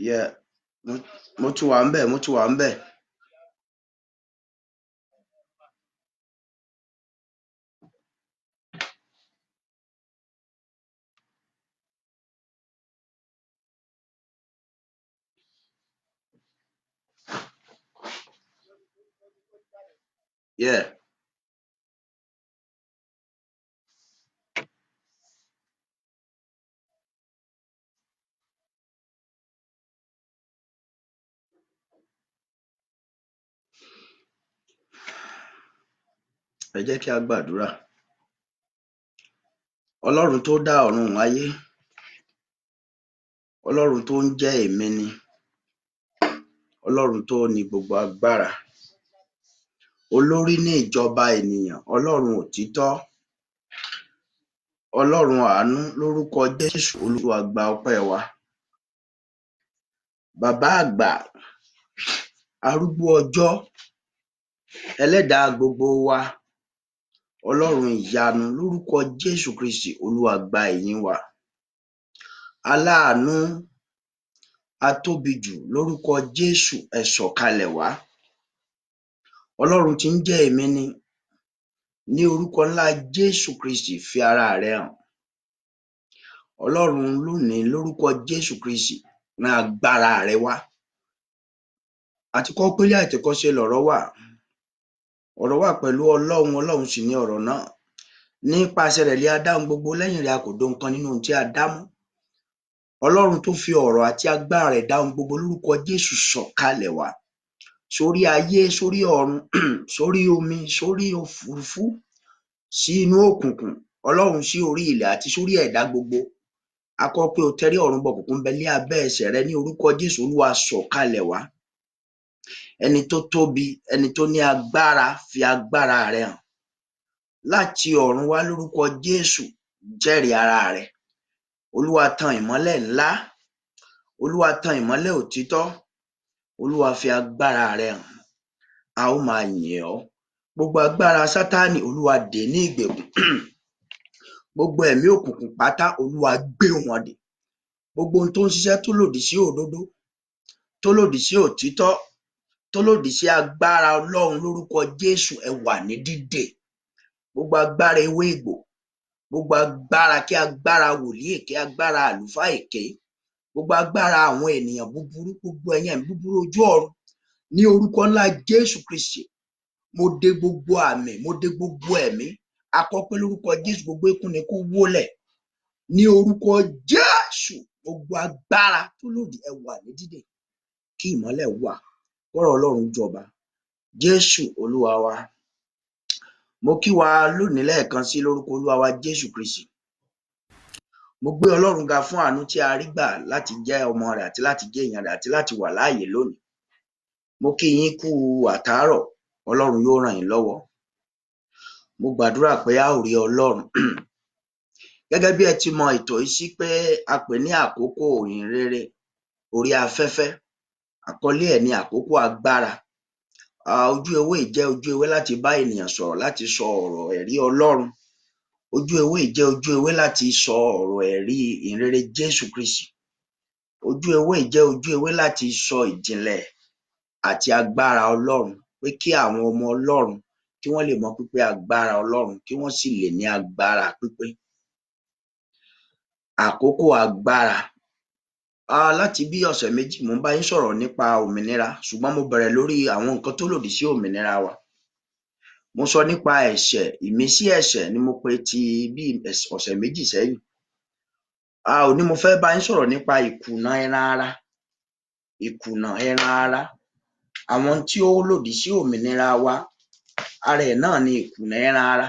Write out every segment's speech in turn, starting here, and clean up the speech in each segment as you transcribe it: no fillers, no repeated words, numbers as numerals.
Yeah, mo ti wà ń bẹ̀. Yeah. Ẹ jẹ́ kí a gbàdúrà. Ọlọ́run tó dá ọ̀run ayé, Ọlọ́run tó ń jẹ́ èmi ni, Ọlọ́run tó ní gbogbo agbára, olórí ní ìjọba ènìyàn, Ọlọ́run òtítọ́, Ọlọ́run àánú, lórúkọ Jésù Olúwa gba ọpẹ́ wa. Bàbá àgbà, arúgbó ọjọ́, ẹlẹ́dàá gbogbo wa, Ọlọ́run ìyanu, lórúkọ Jésù Kristi Olúwa gba ìyìn wa. Aláàánú, atóbijù, lórúkọ Jésù ẹ sọ̀kalẹ̀ wá. Ọlọ́run tí ń jẹ́ èmi ni, ní orúkọ ńlá Jésù Kristi fi ara rẹ hàn. Ọlọ́run lónìí lórúkọ Jésù Kristi rán agbára rẹ wá. Àti kọ́ pélé àtìkọ́ṣe lọ̀rọ̀ wà. Ọ̀rọ̀ wà pẹ̀lú Ọlọ́run, Ọlọ́run sì ní ọ̀rọ̀ náà. Nípasẹ̀ rẹ̀ lé a dá ohun gbogbo, lẹ́yìn rẹ̀ a kò dóhun kan nínú ohun tí a dá mọ́. Ọlọ́run tó fi ọ̀rọ̀ àti agbára rẹ̀ dá ohun gbogbo, lórúkọ Jésù sọ̀kalẹ̀ wá. Sórí ayé, sórí ọ̀run, sórí omi, sórí òfurufú, sí inú òkùnkùn, Ọlọ́run sí orí ilẹ̀ àti sórí ẹ̀dá gbogbo. A kọ pé o tẹrí ọ̀run bọ, òkùnkùn ń bẹ ní abẹ́ ẹsẹ̀ rẹ, ní orúkọ Jésù Olúwa sọ̀kalẹ̀ wá. Ẹni tó tóbi, ẹni tó ní agbára, fi agbára rẹ hàn. Láti ọ̀run wá, lórúkọ Jésù jẹ́rìí ara rẹ. Olúwa tan ìmọ́lẹ̀ ńlá, Olúwa tan ìmọ́lẹ̀ òtítọ́, Olúwa fi agbára rẹ hàn. A ó máa yìn ọ́. Gbogbo agbára Sátánì, Olúwa dè ní ìgbèkùn. Gbogbo ẹ̀mí òkùnkùn pátá, Olúwa gbé wọn dè. Gbogbo ohun tó ń ṣiṣẹ́ tó lòdì sí òdodo, tó lòdì sí òtítọ́, tó lòdì sí agbára Ọlọ́run, lórúkọ Jésù ẹ wà ní dídè. Gbogbo agbára ewé ìgbò, gbogbo agbára, kí agbára wòlíì èké, agbára àlùfáà èké, gbogbo agbára àwọn ènìyàn búburú, gbogbo ẹ̀yin ẹ̀mí búburú ojú ọ̀run, ní orúkọ ńlá Jésù Kristi, mo dè gbogbo àmì, mo dè gbogbo ẹ̀mí. A kọ pé lórúkọ Jésù gbogbo eékún ni kó wólẹ̀. Ní orúkọ Jésù, gbogbo agbára tó lòdì ẹ wà ní dídè. Kí ìmọ́lẹ̀ wà, kọ́rọ̀ Ọlọ́run jọba. Jésù Olúwa wa. Mo kí wa lónìí lẹ́ẹ̀kan sí lórúkọ Olúwa wa Jésù Kristi. Mo gbé Ọlọ́run ga fún àánú tí a rí gbà láti jẹ́ ọmọ rẹ̀ àti láti jẹ́ èèyàn rẹ̀ àti láti wà láàyè lónìí. Mo kí yín kú àtàárọ̀, Ọlọ́run yóò ràn yín lọ́wọ́. Mo gbàdúrà pé a ó rí Ọlọ́run. Gẹ́gẹ́ bí ẹ ti mọ ètò yìí sí pé a pè ní àkókò ìhìnrere orí afẹ́fẹ́. Àkọlé ẹ̀ ní àkókò agbára. Ojú ewé jẹ́ ojú ewé láti bá ènìyàn sọ̀rọ̀, láti sọ ọ̀rọ̀ ẹ̀rí Ọlọ́run. Ojú ewé jẹ́ ojú ewé láti sọ ọ̀rọ̀ ẹ̀rí ìhìnrere Jésù Kristi. Ojú ewé jẹ́ ojú ewé láti sọ ìjìnlẹ̀ àti agbára Ọlọ́run, pé kí àwọn ọmọ Ọlọ́run kí wọ́n lè mọ pípé agbára Ọlọ́run, kí wọ́n sì lè ní agbára pípé. Àkókò agbára. Láti bí ọ̀sẹ̀ méjì mo ń bá yín sọ̀rọ̀ nípa òmìnira, ṣùgbọ́n mo bẹ̀rẹ̀ lórí àwọn nǹkan tó lòdì sí òmìnira wa. Mo sọ nípa ẹ̀ṣẹ̀, ìmísí ẹ̀ṣẹ̀ ni mo pe ti bí ọ̀sẹ̀ méjì sẹ́yìn. Òní mo fẹ́ bá yín sọ̀rọ̀ nípa ìkùnà ẹran ara. Ìkùnà ẹran ara. Àwọn tí ó lòdì sí òmìnira wa, ara ẹ̀ náà ni ìkùnà ẹran ara.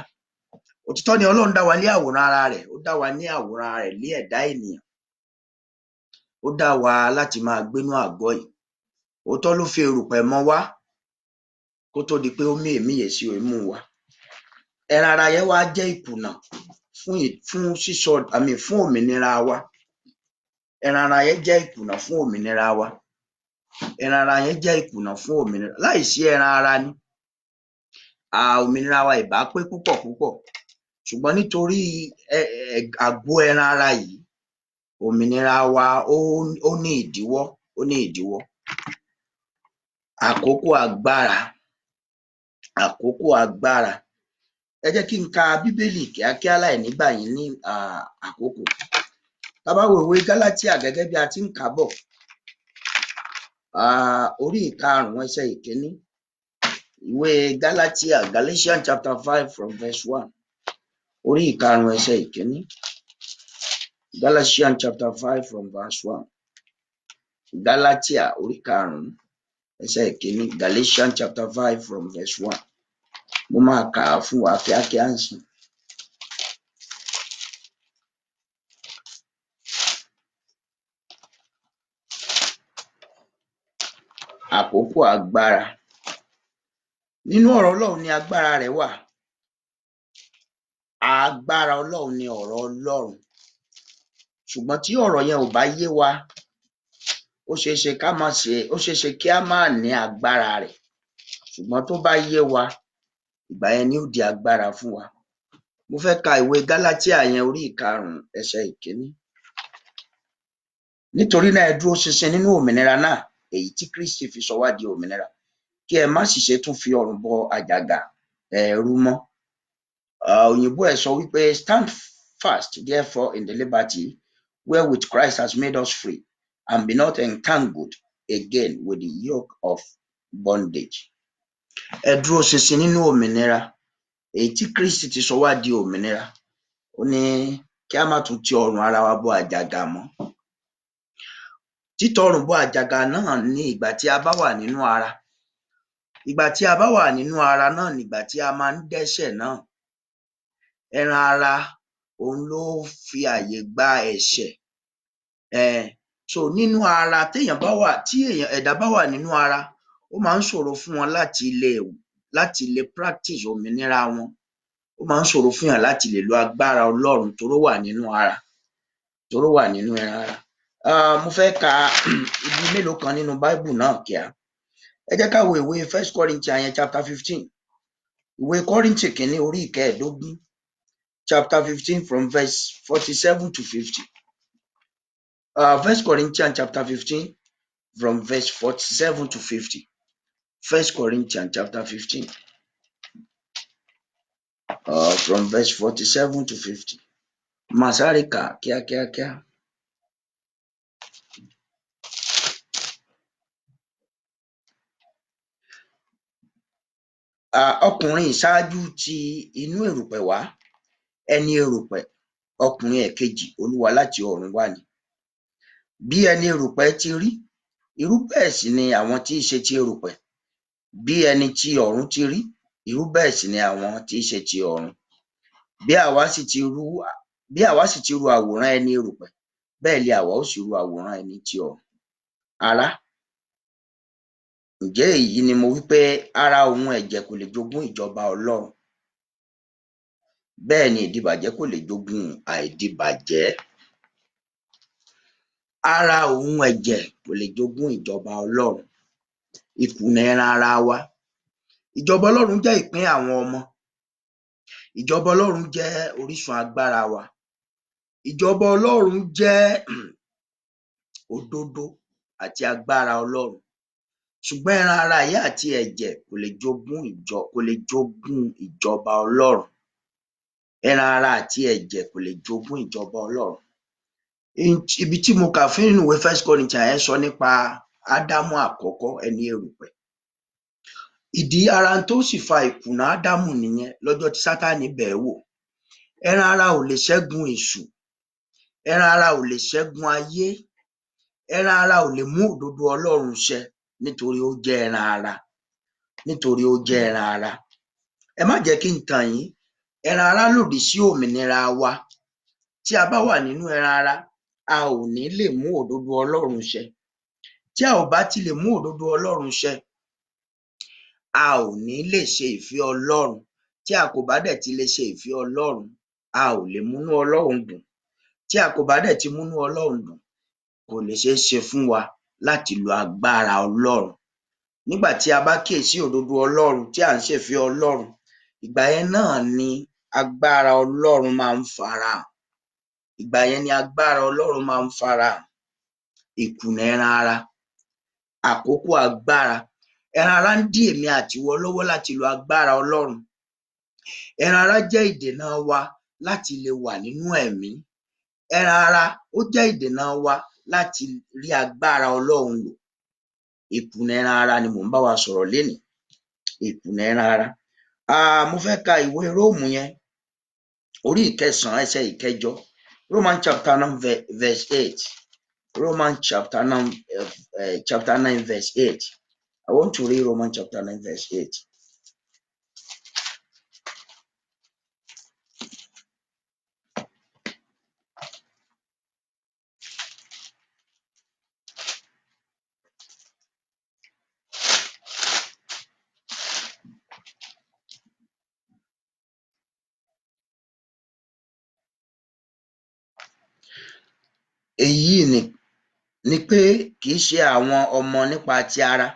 Òtítọ́ ni Ọlọ́run dá wa ní àwòrán ara rẹ̀, ó dá wa ní àwòrán rẹ̀ ní ẹ̀dá ènìyàn. Ó dá wa láti máa gbénú àgọ́ yìí. Òótọ́ ló fi erùpẹ̀ mọ wá kó tó di pé ó mí èémí yè sí imú wa. Ẹran ara yẹn wá jẹ́ ìkùnà fún òmìnira wa. Ẹran ara yẹn jẹ́ ìkùnà fún òmìnira wa. Ẹran ara yẹn jẹ́ ìkùnà fún òmìnira. Láìsí ẹran ara ni òmìnira wa ìbá pé púpọ̀ púpọ̀. Ṣùgbọ́n nítorí àgọ́ ẹran ara yìí, òmìnira wa ó ní ìdíwọ́, ó ní ìdíwọ́. Àkókò agbára, àkókò agbára. Ẹ jẹ́ kí n ka Bíbélì kíákíá láì ní gbà yín ní àkókò. Tá bá wo ìwé Gálátíà gẹ́gẹ́ bí a ti ń kà á bọ̀, orí ìkarùn-ún ẹsẹ̀ ìkíní. Ìwé Gálátíà, Galatians chapter 5 from verse 1. Orí ìkarùn-ún ẹsẹ̀ ìkíní. Galatians chapter 5 from verse 1. Gálátíà orí karùn-ún ẹsẹ̀ ìkíní. Galatians chapter 5 from verse 1. Mo máa kà á fún wa kíákíá ń sìn. Àkókò agbára. Nínú ọ̀rọ̀ Ọlọ́run ni agbára rẹ̀ wà. Agbára Ọlọ́run ni ọ̀rọ̀ Ọlọ́run. Ṣùgbọ́n tí ọ̀rọ̀ yẹn ò bá yé wa, ó ṣeéṣe kí a má ní agbára rẹ̀. Ṣùgbọ́n tó bá yé wa, ìgbà yẹn ni ó di agbára fún wa. Mo fẹ́ ka ìwé Gálátíà yẹn orí ìkarùn-ún ẹsẹ̀ ìkíní. Nítorí náà ẹ dúró ṣinṣin nínú òmìnira náà, èyí tí Kristi fi sọ wá di òmìnira, kí ẹ má sì ṣe tún fi ọrùn bọ àjàgà ẹrú mọ́. Òyìnbó ẹ̀ sọ wípé stand fast therefore in the liberty wherewith Christ has made us free, and be not entangled again with the yoke of bondage. Ẹ dúró ṣinṣin nínú òmìnira, èyí tí Kristi ti sọ wá di òmìnira. Ó ní kí a má tún ti ọrùn ara wa bọ àjàgà mọ́. Títọrùn bọ àjàgà náà ní ìgbà tí a bá wà nínú ara. Ìgbà tí a bá wà nínú ara náà nígbà tí a máa ń dẹ́ṣẹ̀ náà. Ẹran ara òun ló fi àyè gba ẹ̀ṣẹ̀. So nínú ara tí ẹ̀dá bá wà nínú ara, ó máa ń ṣòro fún wọn láti lè practice òmìnira wọn. Ó máa ń ṣòro fún yàn láti lè lo agbára Ọlọ́run toró wà nínú ara, toró wà nínú ẹran ara. Mo fẹ́ ka ibi mélòó kan nínú Bible náà kíá. Ẹ jẹ́ ká wo ìwé 1 Corinthians yẹn chapter 15. Ìwé Kọ́ríńtì kìíní orí ìkẹẹ̀dógún, chapter 15 from verse 47 to 50. 1 Corinthians chapter 15 from verse 47 to 50. 1 Corinthians chapter 15 from verse 47 to 50. Masarika kíákíákíá. Ọkùnrin ìṣáájú ti inú erùpẹ̀ wá, ẹni erùpẹ̀, ọkùnrin ẹ̀kejì Olúwa láti ọ̀run wá ni. Bí ẹni erùpẹ̀ ti rí, irú bẹ́ẹ̀ sì ni àwọn tí í ṣe ti erùpẹ̀. Bí ẹni tí ọ̀run ti rí, irú bẹ́ẹ̀ sì ni àwọn tí í ṣe ti ọ̀run. Bí àwa sì ti ru àwòrán ẹni erùpẹ̀, bẹ́ẹ̀ ni àwa ó sì ru àwòrán ẹni ti ọ̀run. Ará, ǹjẹ́ èyí ni mo wí pé ara òun ẹ̀jẹ̀ kò lè jogún ìjọba Ọlọ́run? Bẹ́ẹ̀ ni ìdíbàjẹ́ kò lè jogún àìdíbàjẹ́. Ara òun ẹ̀jẹ̀ kò lè jogún ìjọba Ọlọ́run. Ìkùnà ẹran ara wa. Ìjọba Ọlọ́run jẹ́ ìpín àwọn ọmọ. Ìjọba Ọlọ́run jẹ́ orísun agbára wa. Ìjọba Ọlọ́run jẹ́ òdodo àti agbára Ọlọ́run. Ṣùgbọ́n ẹran ara yìí àti ẹ̀jẹ̀ kò lè jogún ìjọba Ọlọ́run. Ẹran ara àti ẹ̀jẹ̀ kò lè jogún ìjọba Ọlọ́run. Ibi tí mo kà fún nínú ìwé 1 Corinthians yẹn sọ nípa Ádámù àkọ́kọ́, ẹni erùpẹ̀. Ìdí ara tó sì fa ìkùnà Ádámù nìyẹn lọ́jọ́ tí Sátánì bẹ̀ ẹ́ wò. Ẹran ara ò lè ṣẹ́gun èṣù. Ẹran ara ò lè ṣẹ́gun ayé. Ẹran ara ò lè mú òdodo Ọlọ́run ṣẹ nítorí ó jẹ́ ẹran ara. Nítorí ó jẹ́ ẹran ara. Ẹ má jẹ́ kí n tàn yín. Ẹran ara lòdì sí òmìnira wa. Tí a bá wà nínú ẹran ara, a ò ní lè mú òdodo Ọlọ́run ṣẹ. Tí a ò bá ti lè mú òdodo Ọlọ́run ṣẹ, a ò ní lè ṣe ìfẹ́ Ọlọ́run. Tí a kò bá dẹ̀ ti lè ṣe ìfẹ́ Ọlọ́run, a ò lè múnú Ọlọ́run dùn. Tí a kò bá dẹ̀ ti múnú Ọlọ́run dùn, kò lè ṣeé ṣe fún wa láti lo agbára Ọlọ́run. Nígbà tí a bá kíyèsí òdodo Ọlọ́run tí à ń ṣèfẹ́ Ọlọ́run, ìgbà yẹn náà ni agbára Ọlọ́run máa ń farahàn. Ìgbà yẹn ni agbára Ọlọ́run máa ń farahàn. Ìkùnà ẹran ara àkókò agbára. Ẹran ara ń dí èmi àti ìwọ lọ́wọ́ láti lo agbára Ọlọ́run. Ẹran ara jẹ́ ìdènà wa láti lè wà nínú ẹ̀mí. Ẹran ara ó jẹ́ ìdènà wa láti rí agbára Ọlọ́run lò. Ìkùnà ẹran ara ni mò ń bá wa sọ̀rọ̀ lénìí. Ìkùnà ẹran ara. Mo fẹ́ ka ìwé Róòmù yẹn, orí 9 ẹsẹ̀ 8. Romans chapter 9 verse 8. Romans chapter 9 verse 8. I want to read Romans chapter 9 verse 8. Èyí ni pé kì í ṣe àwọn ọmọ nípa ti ara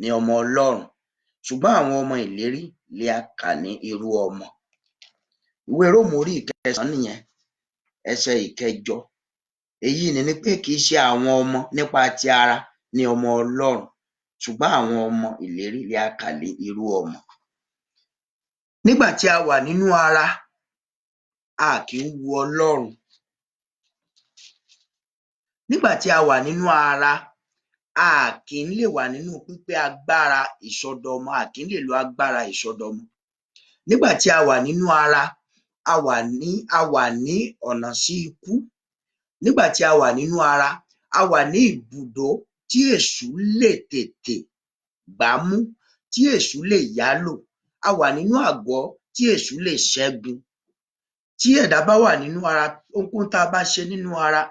ni ọmọ Ọlọ́run, ṣùgbọ́n àwọn ọmọ ìlérí lè a kà ní irú ọmọ. Ìwé Róòmù orí 9 nìyẹn, ẹsẹ̀ 8. Èyí ni pé kì í ṣe àwọn ọmọ nípa ti ara ni ọmọ Ọlọ́run, ṣùgbọ́n àwọn ọmọ ìlérí lè a kà ní irú ọmọ. Nígbà tí a wà nínú ara, a kì í wu Ọlọ́run. Nígbà tí a wà nínú ara, a kì í lè wà nínú pípé agbára ìsọdọmọ, a kì í lè lo agbára ìsọdọmọ. Nígbà tí a wà nínú ara, a wà ní ọ̀nà sí ikú. Nígbà tí a wà nínú ara, a wà ní ibùdó tí èṣù lè tètè gbámú, tí èṣù lè yálò. A wà nínú àgọ́ tí èṣù lè ṣẹ́gun. Tí ẹ̀dá bá wà nínú ara, ohunkóhun tá a bá ṣe nínú ara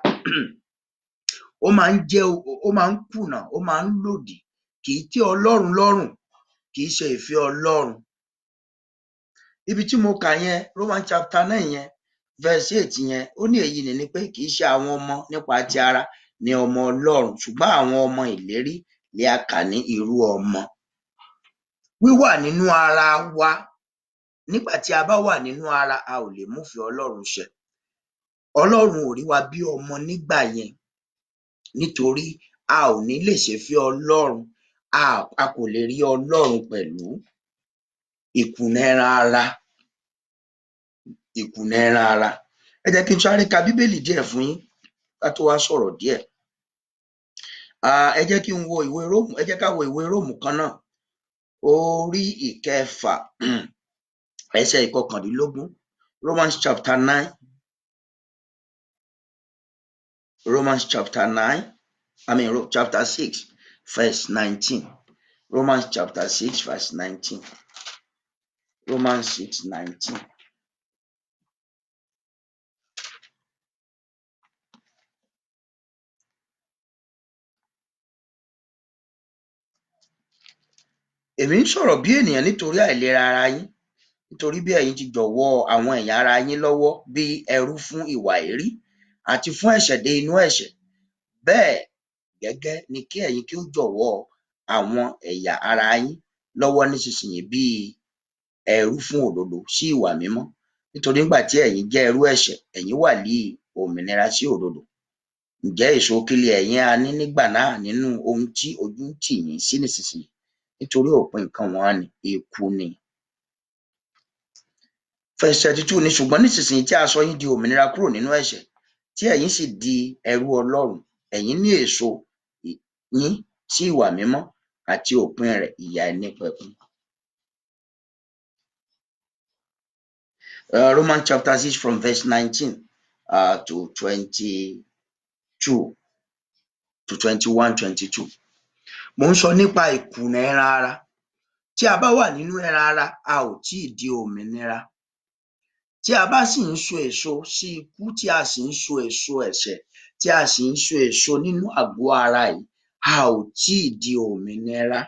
ó máa ń kùnà, ó máa ń lòdì, kì í tẹ́ Ọlọ́run lọ́rùn, kì í ṣe ìfẹ́ Ọlọ́run. Ibi tí mo kà yẹn, Romans chapter 9 yẹn, verse 8 yẹn, ó ní èyí ni pé kì í ṣe àwọn ọmọ nípa ti ara ni ọmọ Ọlọ́run, ṣùgbọ́n àwọn ọmọ ìlérí lè a kà ní irú ọmọ. Wíwà nínú ara wa, nígbà tí a bá wà nínú ara, a ò lè múfẹ̀ẹ́ Ọlọ́run ṣẹ. Ọlọ́run ò rí wa bí ọmọ nígbà yẹn, nítorí a ò ní lè ṣèfẹ́ Ọlọ́run, a kò lè rí Ọlọ́run pẹ̀lú. Ìkùnà ẹran ara. Ìkùnà ẹran ara. Ẹ jẹ́ kí n sáré ka Bíbélì díẹ̀ fún yín ká tó wá sọ̀rọ̀ díẹ̀. Ẹ jẹ́ ká wo ìwé Róòmù kan náà, orí 9 ẹsẹ̀ 19. Romans chapter 9. Romans chapter 6 verse 19. Romans chapter 6 verse 19. Romans 6:19. Èmi ń sọ̀rọ̀ bí ènìyàn nítorí àìlera ara yín, nítorí bí ẹ̀yin ti jọ̀wọ́ àwọn ẹ̀yà ara yín lọ́wọ́ bí ẹrú fún ìwà èérí àti fún ẹ̀ṣẹ̀ dé inú ẹ̀ṣẹ̀, bẹ́ẹ̀ gẹ́gẹ́ ni kí ẹ̀yin kí ó jọ̀wọ́ àwọn ẹ̀yà ara yín lọ́wọ́ nísinsìnyí bí ẹrú fún òdodo sí ìwà mímọ́. Nítorí nígbà tí ẹ̀yin jẹ́ ẹrú ẹ̀ṣẹ̀, ẹ̀yin wà ní òmìnira sí òdodo. Ǹjẹ́ èso kí ni ẹ̀yin a ní nígbà náà nínú ohun tí ojú ń tì yín sí nísinsìnyí? Nítorí òpin nǹkan wọn ni ikú ni. Verse 32 ni ṣùgbọ́n nísinsìnyí tí a sọ yín di òmìnira kúrò nínú ẹ̀ṣẹ̀, tí ẹ̀yin sì di ẹrú Ọlọ́run, ẹ̀yin ní èso yín sí ìwà mímọ́ àti òpin rẹ̀ ìyà ẹnípẹ̀kun. Romans chapter 6 from verse 19 to 22 to 21-22. Mo ń sọ nípa ìkùnà ẹran ara. Tí a bá wà nínú ẹran ara, a ò tí ì di òmìnira. Tí a bá sì ń so èso sí ikú, tí a sì ń so èso ẹ̀ṣẹ̀, tí a sì ń so èso nínú àgọ́ ara yìí, a ò tí ì di òmìnira.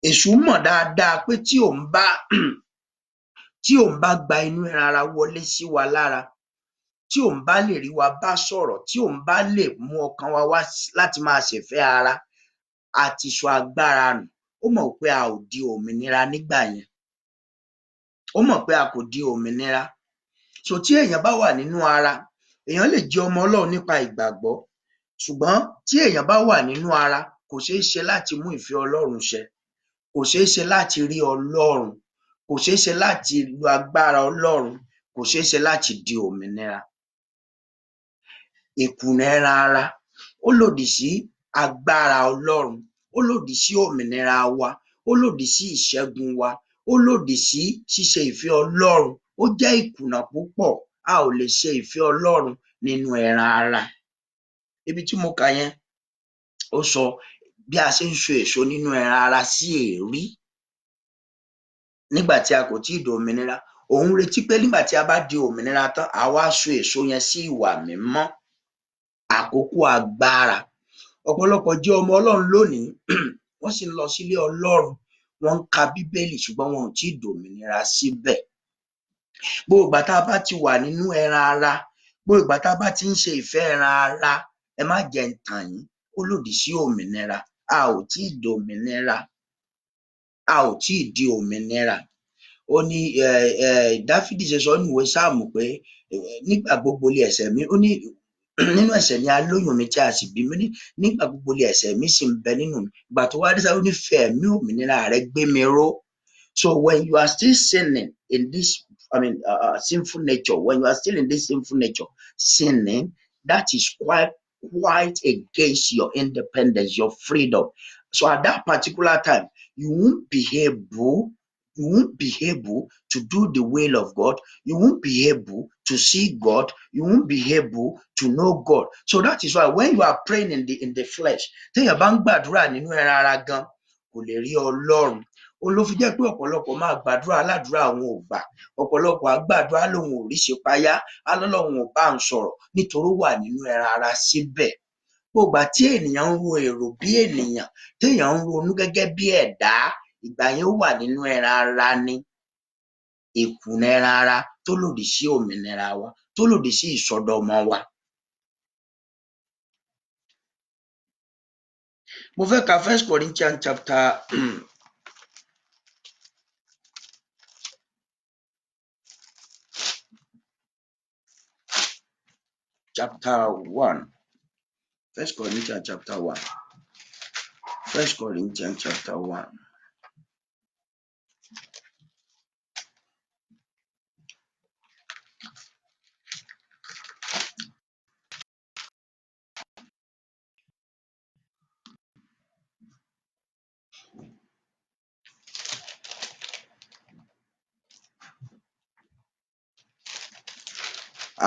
Èṣù mọ̀ dáadáa pé tí òun bá gba inú ẹran ara wọlé sí wa lára, tí òun bá lè rí wa bá sọ̀rọ̀, tí òun bá lè mú ọkàn wa wá láti máa ṣèfẹ́ ara, àti sọ agbára nù. Ó mọ̀ pé a ò di òmìnira nígbà yẹn. Ó mọ̀ pé a kò di òmìnira. So tí èèyàn bá wà nínú ara, èèyàn lè jẹ́ ọmọ Ọlọ́run nípa ìgbàgbọ́, ṣùgbọ́n tí èèyàn bá wà nínú ara, kò kò ṣeé ṣe láti mú ìfẹ́ Ọlọ́run ṣẹ, kò ṣeé ṣe láti rí Ọlọ́run, kò ṣeé ṣe láti lo agbára Ọlọ́run, kò ṣeé ṣe láti di òmìnira. Ìkùnà ẹran ara ó lòdì sí agbára Ọlọ́run, ó lòdì sí òmìnira wa, ó lòdì sí ìṣẹ́gun wa, ó lòdì sí ṣíṣe ìfẹ́ Ọlọ́run. Ó jẹ́ ìkùnà púpọ̀. A ò lè ṣe ìfẹ́ Ọlọ́run nínú ẹran ara. Ibi tí mo kà yẹn, ó sọ bí a ṣe ń so èso nínú ẹran ara sí èérí nígbà tí a kò tíì di òmìnira. Òun retí pé nígbà tí a bá di òmìnira tán, à wá so èso yẹn sí ìwà mímọ́. Àkókò agbára. Ọ̀pọ̀lọpọ̀ jẹ́ ọmọ Ọlọ́run lónìí, wọ́n sì ń lọ sílé Ọlọ́run, wọ́n ń ka Bíbélì ṣùgbọ́n wọn ò tíì dòmìnira síbẹ̀. Gbogbo ìgbà tá a bá ti wà nínú ẹran ara, gbogbo ìgbà tá a bá ti ń ṣe ìfẹ́ ẹran ara, ẹ má jẹ́ n tàn yín, ó lòdì sí òmìnira. A ò tíì dòmìnira, a ò tíì di òmìnira. Ó ní Dáfídì ṣe sọ nínú ìwé Sáàmù pé nígbà gbogbo ni ẹ̀ṣẹ̀ mi, ó ní nínú ẹ̀ṣẹ̀ ni a lóyún mi tí a sì bí mi, nígbà gbogbo ni ẹ̀ṣẹ̀ mi sì ń bẹ nínú mi. Ìgbà tó wá dé sáà ó ní fi ẹ̀mí òmìnira rẹ gbé mi ró. So when you are still sinning in this, sinful nature, when you are still in this sinful nature, sinning, that is quite against your independence, your freedom. So at that particular time, you won't be able to do the will of God. You won't be able to see God. You won't be able to know God. So that is why when you are praying in the flesh, téèyàn bá ń gbàdúrà nínú ẹran ara gan, kò lè rí Ọlọ́run. Ó ló fi jẹ́ pé ọ̀pọ̀lọpọ̀ máa gbàdúrà aládùúrà àwọn ò gbà. Ọ̀pọ̀lọpọ̀ àgbàdúrà lòun ò rí ṣe páyá, alọ́lọ́run ò bá ń sọ̀rọ̀ nítorí ó wà nínú ẹran ara síbẹ̀. Gbogbo ìgbà tí ènìyàn ń ro èrò bí ènìyàn, téèyàn ń ronú gẹ́gẹ́ bí ẹ̀dá, ìgbà yẹn ó wà nínú ẹran ara ni. Ìkùnà ẹran ara tó lòdì sí òmìnira wa, tó lòdì sí ìsọdọmọ wa. Mo fẹ́ ka 1 Corinthians chapter 1. 1 Corinthians chapter 1. 1 Corinthians chapter 1.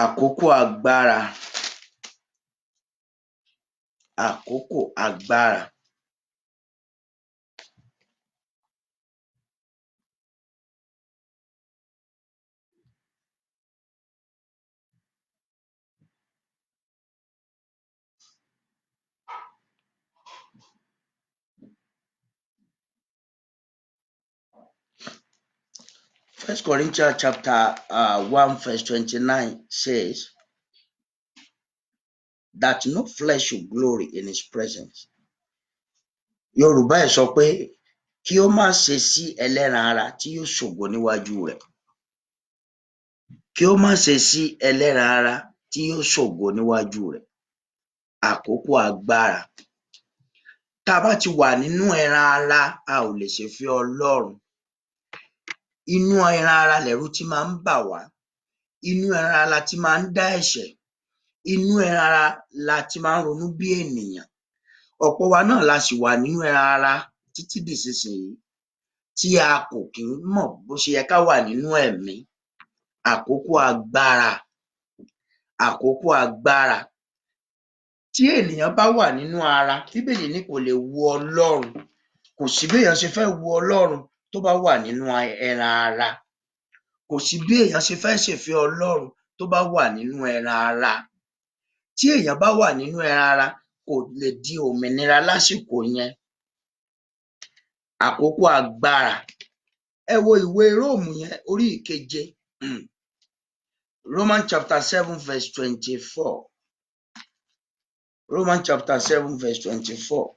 Àkókò agbára. Àkókò agbára. First Corinthians chapter 1 verse 29 says that no flesh should glory in his presence. Yorùbá ẹ̀ sọ pé kí ó má ṣe sí ẹlẹ́ran ara tí yóò ṣògo níwájú rẹ̀. Kí ó má ṣe sí ẹlẹ́ran ara tí yóò ṣògo níwájú rẹ̀. Àkókò agbára. Tá a bá ti wà nínú ẹran ara, a ò lè ṣèfẹ́ Ọlọ́run. Inú ẹran ara lẹ̀rù tí máa ń bà wá. Inú ẹran ara la ti máa ń dá ẹ̀ṣẹ̀. Inú ẹran ara la ti máa ń ronú bí ènìyàn. Ọ̀pọ̀ wa náà la sì wà nínú ẹran ara títí dìsinsìnyí tí a kò kí ń mọ̀ bó ṣe yẹ ká wà nínú ẹ̀mí. Àkókò agbára. Àkókò agbára. Tí ènìyàn bá wà nínú ara, Bíbélì ní kò lè wu Ọlọ́run. Kò sí bí èèyàn ṣe fẹ́ wu Ọlọ́run tó bá wà nínú ẹran ara. Kò sí bí èèyàn ṣe fẹ́ ṣèfẹ́ Ọlọ́run tó bá wà nínú ẹran ara. Tí èèyàn bá wà nínú ẹran ara, kò lè di òmìnira lásìkò yẹn. Àkókò agbára. Ẹ wo ìwé Róòmù yẹn, orí ìkeje. Romans chapter 7 verse 24. Romans chapter 7 verse 24.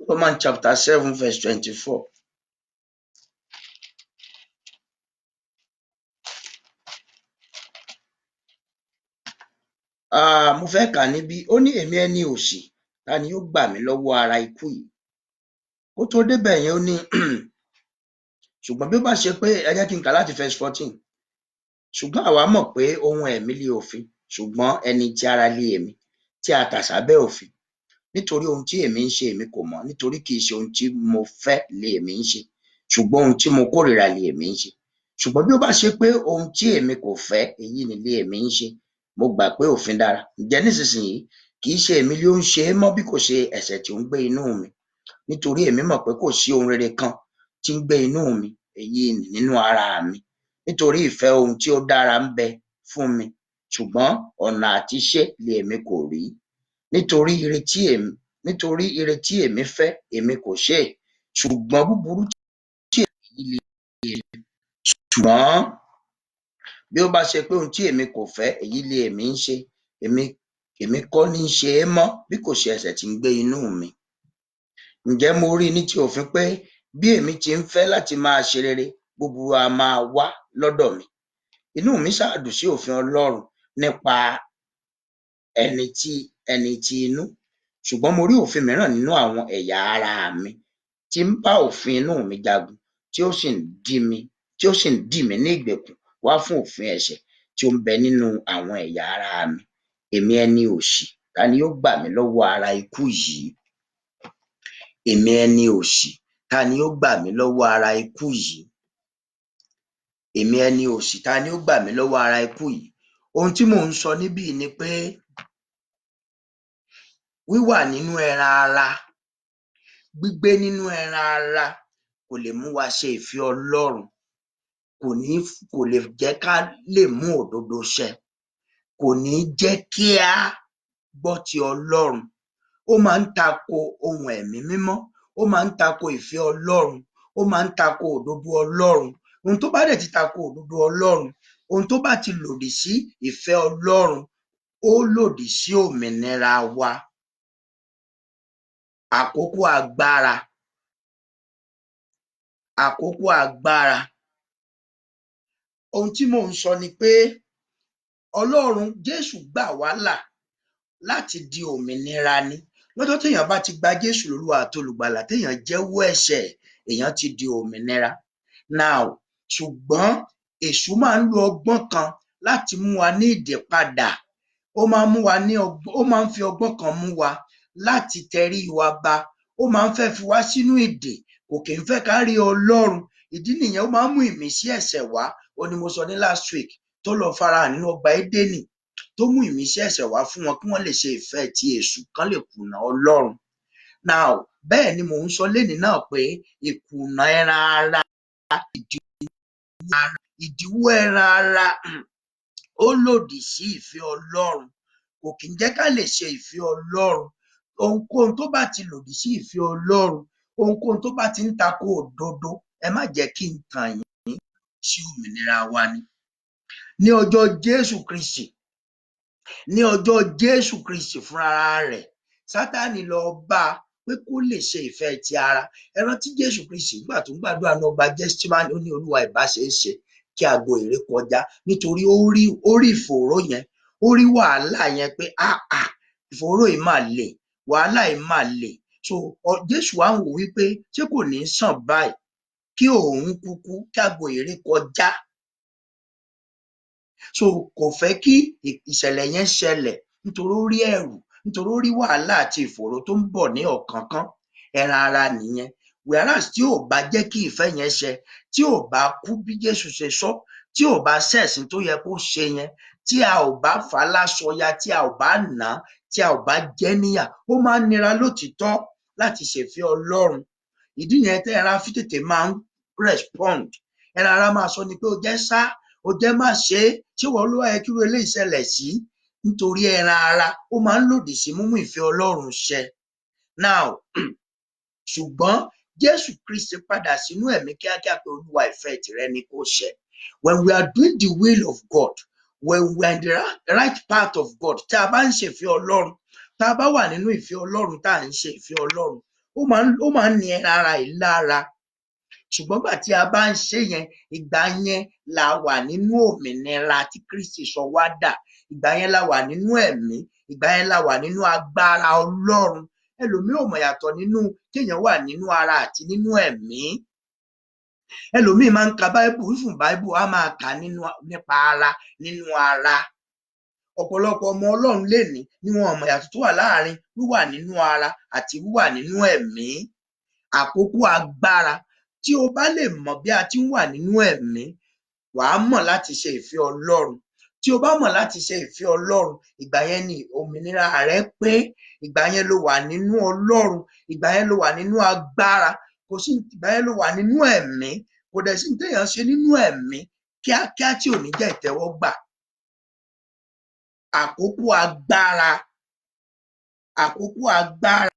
Romans chapter 7 verse 24. Mo fẹ́ kà níbí, ó ní èmi ẹni òṣì Ta ni yóò gbà mí lọ́wọ́ ara ikú yìí? Kó tó débẹ̀ yẹn ó ní ṣùgbọ́n bí ó bá ṣe pé ẹ jẹ́ kí n kà láti verse 14. Ṣùgbọ́n àwa mọ̀ pé ohun ẹ̀mí lé òfin, ṣùgbọ́n ẹni tí ara lé ẹ̀mí tí a kà sábẹ́ òfin. Nítorí ohun tí èmi ń ṣe èmi kò mọ̀, nítorí kì í ṣe ohun tí mo fẹ́ lé èmi ń ṣe, ṣùgbọ́n ohun tí mo kórìíra lé èmi ń ṣe. Ṣùgbọ́n bí ó bá ṣe pé ohun tí èmi kò fẹ́ èyí ni lé èmi ń ṣe, mo gbà pé òfin dára. Ǹjẹ́ nísinsìnyí kì í ṣe èmi ló ń ṣe é mọ́ bí kò ṣe ẹ̀ṣẹ̀ tí ó ń gbé inú mi. Nítorí èmi mọ̀ pé kò sí ohun rere kan tí ń gbé inú mi, èyí ni nínú ara mi. Nítorí ìfẹ́ ohun tí ó dára ń bẹ fún mi, ṣùgbọ́n ọ̀nà àti ṣe lé èmi kò rí. Nítorí ire tí èmi fẹ́ èmi kò ṣe, ṣùgbọ́n búburú tí èmi lè ṣe. Ṣùgbọ́n bí ó bá ṣe pé ohun tí èmi kò fẹ́ èyí lé èmi ń ṣe, èmi kọ́ ní ṣe é mọ́ bí kò ṣe ẹ̀ṣẹ̀ tí ń gbé inú mi. Ǹjẹ́ mo rí ní ti òfin pé bí èmi ti ń fẹ́ láti máa ṣe rere, búburú a máa wá lọ́dọ̀ mi. Inú mi ṣàdùn sí òfin Ọlọ́run nípa ẹni tí inú. Ṣùgbọ́n mo rí òfin mìíràn nínú àwọn ẹ̀yà ara mi tí ń bá òfin inú mi jagun, tí ó sì ń dì mí ní ìgbèkùn wá fún òfin ẹ̀ṣẹ̀ tí ó ń bẹ nínú àwọn ẹ̀yà ara mi. Èmi ẹni òṣì, ta ni yóò gbà mí lọ́wọ́ ara ikú yìí? Èmi ẹni òṣì, ta ni yóò gbà mí lọ́wọ́ ara ikú yìí? Èmi ẹni òṣì, ta ni yóò gbà mí lọ́wọ́ ara ikú yìí? Ohun tí mò ń sọ níbí ni pé wíwà nínú ẹran ara, gbígbé nínú ẹran ara kò lè mú wa ṣe ìfẹ́ Ọlọ́run, kò lè jẹ́ ká lè mú òdodo ṣẹ, kò ní jẹ́ kí á gbọ́ ti Ọlọ́run. Ó máa ń tako ohun ẹ̀mí mímọ́, ó máa ń tako ìfẹ́ Ọlọ́run, ó máa ń tako òdodo Ọlọ́run. Ohun tó bá dẹ̀ ti tako òdodo Ọlọ́run, ohun tó bá ti lòdì sí ìfẹ́ Ọlọ́run, ó lòdì sí òmìnira wa. Àkókò agbára. Ohun tí mò ń sọ ni pé Ọlọ́run Jésù gbà wá là láti di òmìnira ni. Lọ́jọ́ téèyàn bá ti gba Jésù lólúwa àti olùgbàlà, téèyàn jẹ́wọ́ ẹ̀ṣẹ̀, èèyàn ti di òmìnira. Now, ṣùgbọ́n èṣù máa ń lo ọgbọ́n kan láti mú wa ní ìdè padà. Ó máa ń fi ọgbọ́n kan mú wa láti tẹrí wa ba. Ó máa ń fẹ́ fi wá sínú ìdè, kò kì í fẹ́ ká rí Ọlọ́run. Ìdí nìyẹn, ó máa ń mú ìmísí ẹ̀ṣẹ̀ wá. Ó ní mo sọ ní last week, tó lọ farahàn nínú ọgbà Édẹ́nì, tó mú ìmísí ẹ̀ṣẹ̀ wá fún wọn kí wọ́n lè ṣe ìfẹ́ ti èṣù, kán lè kùnà Ọlọ́run. Now, bẹ́ẹ̀ ni mò ń sọ lénìí náà pé ìkùnà ẹran ara, ìdíwọ́ ẹran ara, ó lòdì sí ìfẹ́ Ọlọ́run, kò kì í jẹ́ ká lè ṣe ìfẹ́ Ọlọ́run. Ohunkóhun tó bá ti lòdì sí ìfẹ́ Ọlọ́run, ohunkóhun tó bá ti ń tako òdodo, ẹ má jẹ́ kí n tàn yín, sí òmìnira wa ni. Ní ọjọ́ Jésù Kristi fúnra rẹ̀, Sátánì lọ bá a pé kó lè ṣe ìfẹ́ ti ara. Ẹ rántí Jésù Kristi nígbà tó ń gbàdúrà ní ọgbà Gẹ́stímánì, ó ní Olúwa ìbá ṣe é ṣe kí aago ìrékọjá, nítorí ó rí ìfòòró yẹn, ó rí wàhálà yẹn pé ìfòòró yìí mà le, wàhálà yìí mà le. So Jésù wá ń wò wípé ṣé kò ní sàn báyìí kí òun kúkú kí aago ìrékọjá. So kò fẹ́ kí ìṣẹ̀lẹ̀ yẹn ṣẹlẹ̀ nítorí ó rí ẹ̀rù, nítorí ó rí wàhálà àti ìfòòró tó ń bọ̀ ní ọ̀kánkán. Ẹran ara nìyẹn. Whereas tí ò bá jẹ́ kí ìfẹ́ yẹn ṣẹ, tí ò bá kú bí Jésù ṣe sọ, tí ò bá ṣẹ̀sìn tó yẹ kó ṣe yẹn, tí a ò bá fà á láṣọ ya, tí a ò bá nà á, tí a ò bá jẹ́ níyà, ó máa ń nira lótìítọ́ láti ṣèfẹ́ Ọlọ́run. Ìdí yẹn tẹ́ ẹran fi tètè máa ń respond. Ẹran ara máa sọ ni pé ó jẹ́ sá, ó jẹ́ má ṣe é, ṣé wọ́n ló yẹ kí irú eléyìí ṣẹlẹ̀ sí? Nítorí ẹran ara ó máa ń lòdì sí mímú ìfẹ́ Ọlọ́run ṣẹ. Now, ṣùgbọ́n Jésù Kristi padà sínú ẹ̀mí kíákíá pé Olúwa ìfẹ́ tìrẹ ni kó ṣẹ. When we are doing the will of God, when we are in the right path of God, tá a bá ń ṣe ìfẹ́ Ọlọ́run, tá a bá wà nínú ìfẹ́ Ọlọ́run, tá a ń ṣe ìfẹ́ Ọlọ́run, ó máa ń ní ẹran ara yìí lára. Ṣùgbọ́n gbà tí a bá ń ṣe yẹn, ìgbà yẹn la wà nínú òmìnira tí Kristi sọ wá dà. Ìgbà yẹn la wà nínú ẹ̀mí, ìgbà yẹn la wà nínú agbára Ọlọ́run, ẹlòmíì ò mọ̀ yàtọ̀ nínú kéèyàn wà nínú ara àti nínú ẹ̀mí. Ẹlòmíì máa ń ka báíbù, ìfún báíbù á máa kà nípa ara, nínú ara. Ọ̀pọ̀lọpọ̀ ọmọ Ọlọ́run lénìí ni wọn ò mọ̀ yàtọ̀ tó wà láàrin wíwà nínú ara àti wíwà nínú ẹ̀mí. Àkókò agbára, tí o bá lè mọ̀ bí a ti ń wà nínú ẹ̀mí, wàá mọ̀ láti ṣe ìfẹ́ Ọlọ́run. Tí o bá mọ̀ láti ṣe ìfẹ́ Ọlọ́run, ìgbà yẹn ni òmìnira rẹ pé, ìgbà yẹn lo wà nínú Ọlọ́run, ìgbà yẹn lo wà nínú agbára, ìgbà yẹn lo wà nínú ẹ̀mí. Kò dẹ̀ sí téèyàn ṣe nínú ẹ̀mí kíákíá tí ò ní jẹ́ ìtẹ́wọ́gbà. Àkókò agbára, àkókò agbára.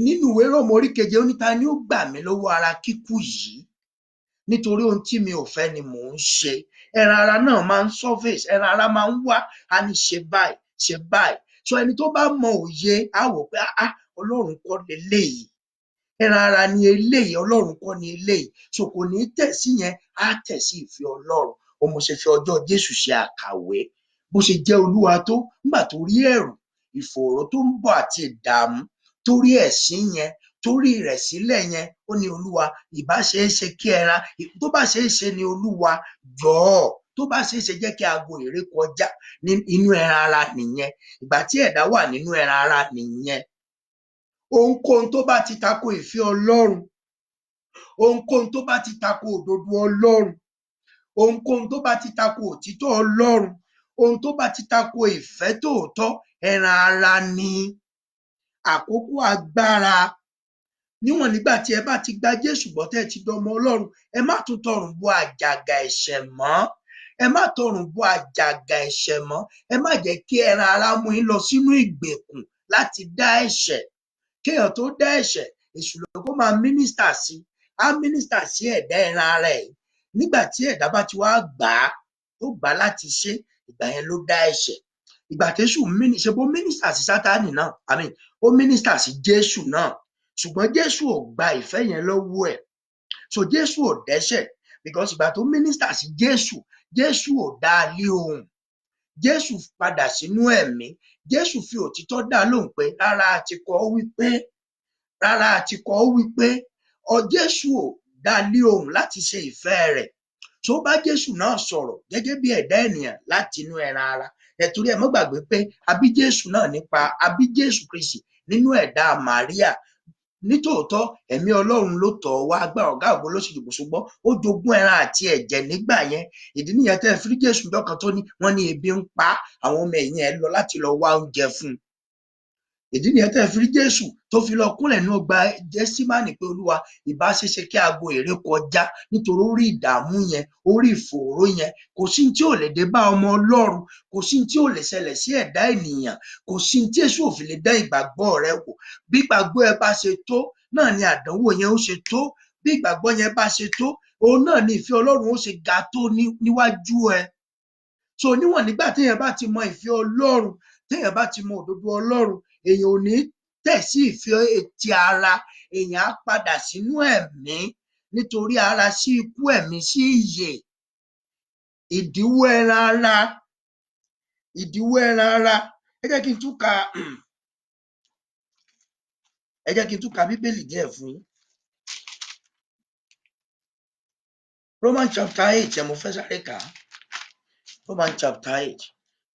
Nínú ìwé Róòmù orí 7 ó ní ta ni ó gbà mí lọ́wọ́ ara kíkú yìí? Nítorí ohun tí mi ò fẹ́ ni mò ń ṣe. Ẹran ara náà máa ń surface, ẹran ara máa ń wá, á ní ṣe báyìí, ṣe báyìí. So ẹni tó bá mọ òye á wò pé Ọlọ́run kọ́ leléyìí, ẹran ara ni eléyìí, Ọlọ́run kọ́ ni eléyìí. So kò ní tẹ̀ sí yẹn, á tẹ̀ sí ìfẹ́ Ọlọ́run. Ó mo ṣe fi ọjọ́ Jésù ṣe àkàwé. Bó ṣe jẹ́ Olúwa tó, nígbà tó rí ẹ̀rù, ìfòòró tó ń bọ̀ àti ìdààmú, tó rí ẹ̀sín yẹn, tó rí ìrẹ̀sílẹ̀ yẹn, ó ní Olúwa, ìbá ṣeé ṣe kí ẹran, tó bá ṣeé ṣe ni Olúwa, jọ̀ọ́, tó bá ṣeé ṣe jẹ́ kí aago ìrékọjá ní inú ẹran ara nìyẹn. Ìgbà tí ẹ̀dá wà nínú ẹran ara nìyẹn. Ohunkóhun tó bá ti tako ìfẹ́ Ọlọ́run, ohunkóhun tó bá ti tako òdodo Ọlọ́run, ohunkóhun tó bá ti tako òtítọ́ Ọlọ́run, ohun tó bá ti tako ìfẹ́ tòótọ́, ẹran ara ni. Àkókò agbára. Níwọ̀n nígbà tí ẹ bá ti gba Jésù gbọ́ tẹ́ ẹ ti dọmọ Ọlọ́run, ẹ má tún tọrùn bọ àjàgà ẹ̀ṣẹ̀ mọ́. Ẹ má tọrùn bọ àjàgà ẹ̀ṣẹ̀ mọ́. Ẹ má jẹ́ kí ẹran ara mú yín lọ sínú ìgbèkùn láti dá ẹ̀ṣẹ̀. Kéèyàn tó dá ẹ̀ṣẹ̀, èṣù ló kó máa mínísítà sí, á mínísítà sí ẹ̀dá ẹran ara ẹ̀. Nígbà tí ẹ̀dá bá ti wá gbà á, tó gbà á láti ṣe, ìgbà yẹn ló dá ẹ̀ṣẹ̀. Ìgbà téṣù ṣe bó mínísítà sí Sátánì náà, ó mínísítà sí Jésù náà, ṣùgbọ́n Jésù ò gba ìfẹ́ yẹn lọ́wọ́ ẹ̀. So Jésù ò dẹ́ṣẹ̀, because ìgbà tó mínísítà sí Jésù, Jésù ò dá a lé ohùn. Jésù padà sínú ẹ̀mí. Jésù fi òtítọ́ dá lóhùn pé rárá, a ti kọ ọ́ wípé, rárá, a ti kọ ọ́ wípé, Jésù ò dá a lé ohùn láti ṣe ìfẹ́ rẹ̀. Tó bá Jésù náà sọ̀rọ̀ gẹ́gẹ́ bí ẹ̀dá ènìyàn láti inú ẹran ara. Torí ẹ má gbàgbé pé a bí Jésù náà a bí Jésù Kristi nínú ẹ̀dá Màríà. Nítòótọ́, ẹ̀mí Ọlọ́run ló tọ̀ ọ́ wá, agbára ọ̀gá ògo ló sì dìbò, ṣùgbọ́n ó jogún ẹran àti ẹ̀jẹ̀ nígbà yẹn. Ìdí nìyẹn tẹ́ ẹ fi rí Jésù lọ́kàn tó ní wọ́n ní ebi ń pa á, àwọn ọmọ ẹ̀yìn ẹ̀ lọ láti lọ wá oúnjẹ fún un. Ìdí nìyẹn tẹ́ ẹ fi rí Jésù tó fi lọ kúnlẹ̀ nínú ọgbà Gẹ́símánì pé Olúwa, ìbá ṣe ṣe kí aago ìrékọjá, nítorí ó rí ìdààmú yẹn, ó rí ìfòòró yẹn. Kò sí tí ò lè dé bá ọmọ Ọlọ́run, kò sí tí ò lè ṣẹlẹ̀ sí ẹ̀dá ènìyàn, kò sí tí èṣù ò fi lè dán ìgbàgbọ́ rẹ wò. Bí ìgbàgbọ́ ẹ bá ṣe tó, náà ni àdánwò yẹn ó ṣe tó. Bí ìgbàgbọ́ yẹn bá ṣe tó, òun náà ni ìfẹ́ Ọlọ́run ó ṣe ga tó níwájú ẹ. So níwọ̀n nígbà téèyàn bá ti mọ ìfẹ́ Ọlọ́run, téèyàn bá ti mọ òdodo Ọlọ́run, èèyàn ò ní tẹ̀ sí ìfẹ́ ti ara, èèyàn á padà sínú ẹ̀mí, nítorí ara sí ikú, ẹ̀mí sí ìyè. Ìdíwọ́ ẹran ara, ìdíwọ́ ẹran ara. Ẹ jẹ́ kí n tún ka Bíbélì díẹ̀ fún yín. Romans chapter 8 mo fẹ́ sáré kà á. Romans chapter 8.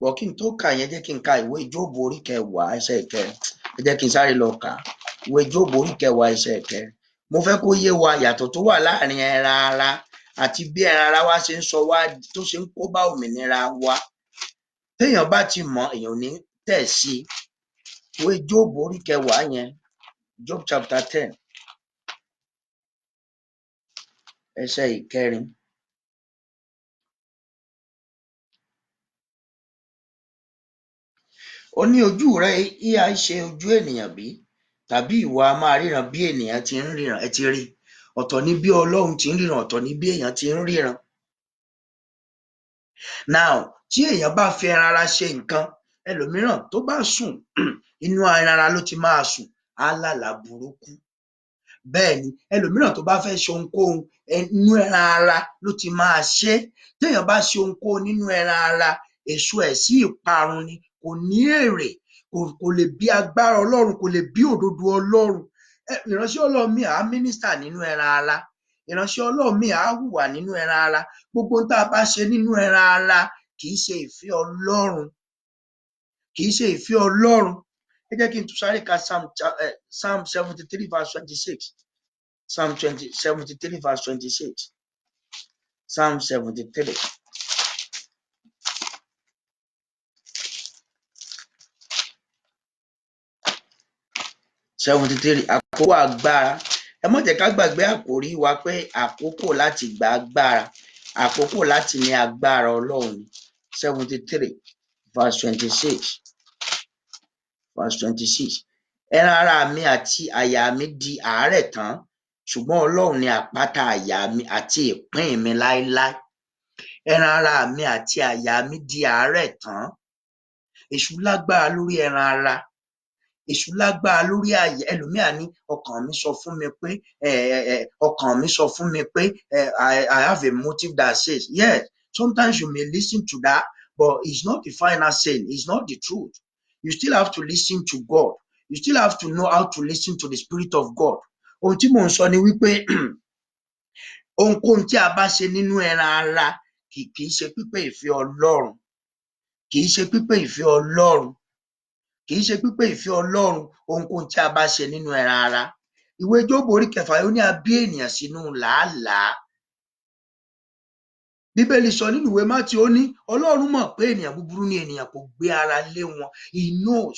Bọ̀ kí n tó kà yẹn, jẹ́ kí n ka ìwé Jóòbù orí 10 ẹsẹ̀ 9. Ẹ jẹ́ kí n sáré lọ kà á. Ìwé Jóòbù orí 10 ẹsẹ̀ 9. Mo fẹ́ kó yé wa yàtọ̀ tó wà láàrin ẹran ara àti bí ẹran ara wa ṣe ń sọ wá, tó ṣe ń kó bá òmìnira wa. Téèyàn bá ti mọ̀, èèyàn ò ní tẹ̀ sí. Ìwé Jóòbù orí 10 yẹn, Job chapter 10 ẹsẹ̀ 9. Ó ní ojú rẹ ìhà ṣe ojú ènìyàn bí? Tàbí ìwọ a máa ríran bí ènìyàn ti ń ríran? Ẹ ti rí, ọ̀tọ̀ ni bí Ọlọ́run ti ń ríran, ọ̀tọ̀ ni bí èèyàn ti ń ríran. Now, tí èèyàn bá fi ẹran ara ṣe nǹkan, ẹlòmíràn tó bá sùn, inú ẹran ara ló ti máa sùn, á lálàá burúkú. Bẹ́ẹ̀ ni, ẹlòmíràn tó bá fẹ́ ṣe ohunkóhun, inú ẹran ara ló ti máa ṣe. Téèyàn bá ṣe ohunkóhun nínú ẹran ara, èso ẹ̀ sí ìparun ni, kò ní èrè, kò lè bí agbára Ọlọ́run, kò lè bí òdodo Ọlọ́run. Ìránṣẹ́ Ọlọ́run míì á mínísítà nínú ẹran ara, ìránṣẹ́ Ọlọ́run míì á hùwà nínú ẹran ara. Gbogbo ohun tá a bá ṣe nínú ẹran ara kì í ṣe ìfẹ́ Ọlọ́run, kì í ṣe ìfẹ́ Ọlọ́run. Ẹ jẹ́ kí n tún sáré ka Psalm 73 verse 26. Psalm 73 verse 26. Psalm 73. Àkókò agbára. Ẹ má jẹ́ ká gbàgbé àkòrí wa pé àkókò láti gba agbára, àkókò láti ní agbára Ọlọ́run. 73 verse 26. Verse 26. Ẹran ara mi àti àyà mi di àárẹ̀ tán, ṣùgbọ́n Ọlọ́run ni àpáta àyà mi àti ìpín mi láéláé. Ẹran ara mi àti àyà mi di àárẹ̀ tán. Èṣù lágbára lórí ẹran ara, èṣù lágbára lórí àyà. Ẹlòmíà ní ọkàn mi sọ fún mi pé ọkàn mi sọ fún mi pé I have a motive that says. Yes, sometimes you may listen to that, but it's not the final saying, it's not the truth. You still have to listen to God. You still have to know how to listen to the Spirit of God. Ohun tí mò ń sọ ni wípé ohunkóhun tí a bá ṣe nínú ẹran ara kì í ṣe pípé ìfẹ́ Ọlọ́run, kì í ṣe pípé ìfẹ́ Ọlọ́run, kì í ṣe pípé ìfẹ́ Ọlọ́run. Ohunkóhun tí a bá ṣe nínú ẹran ara. Ìwé Jóòbù orí 9 ó ní a bí ènìyàn sínú làálàá. Bíbélì sọ nínú ìwé Mátíù ó ní Ọlọ́run mọ̀ pé ènìyàn búburú ni ènìyàn kò gbé ara lé wọn. He knows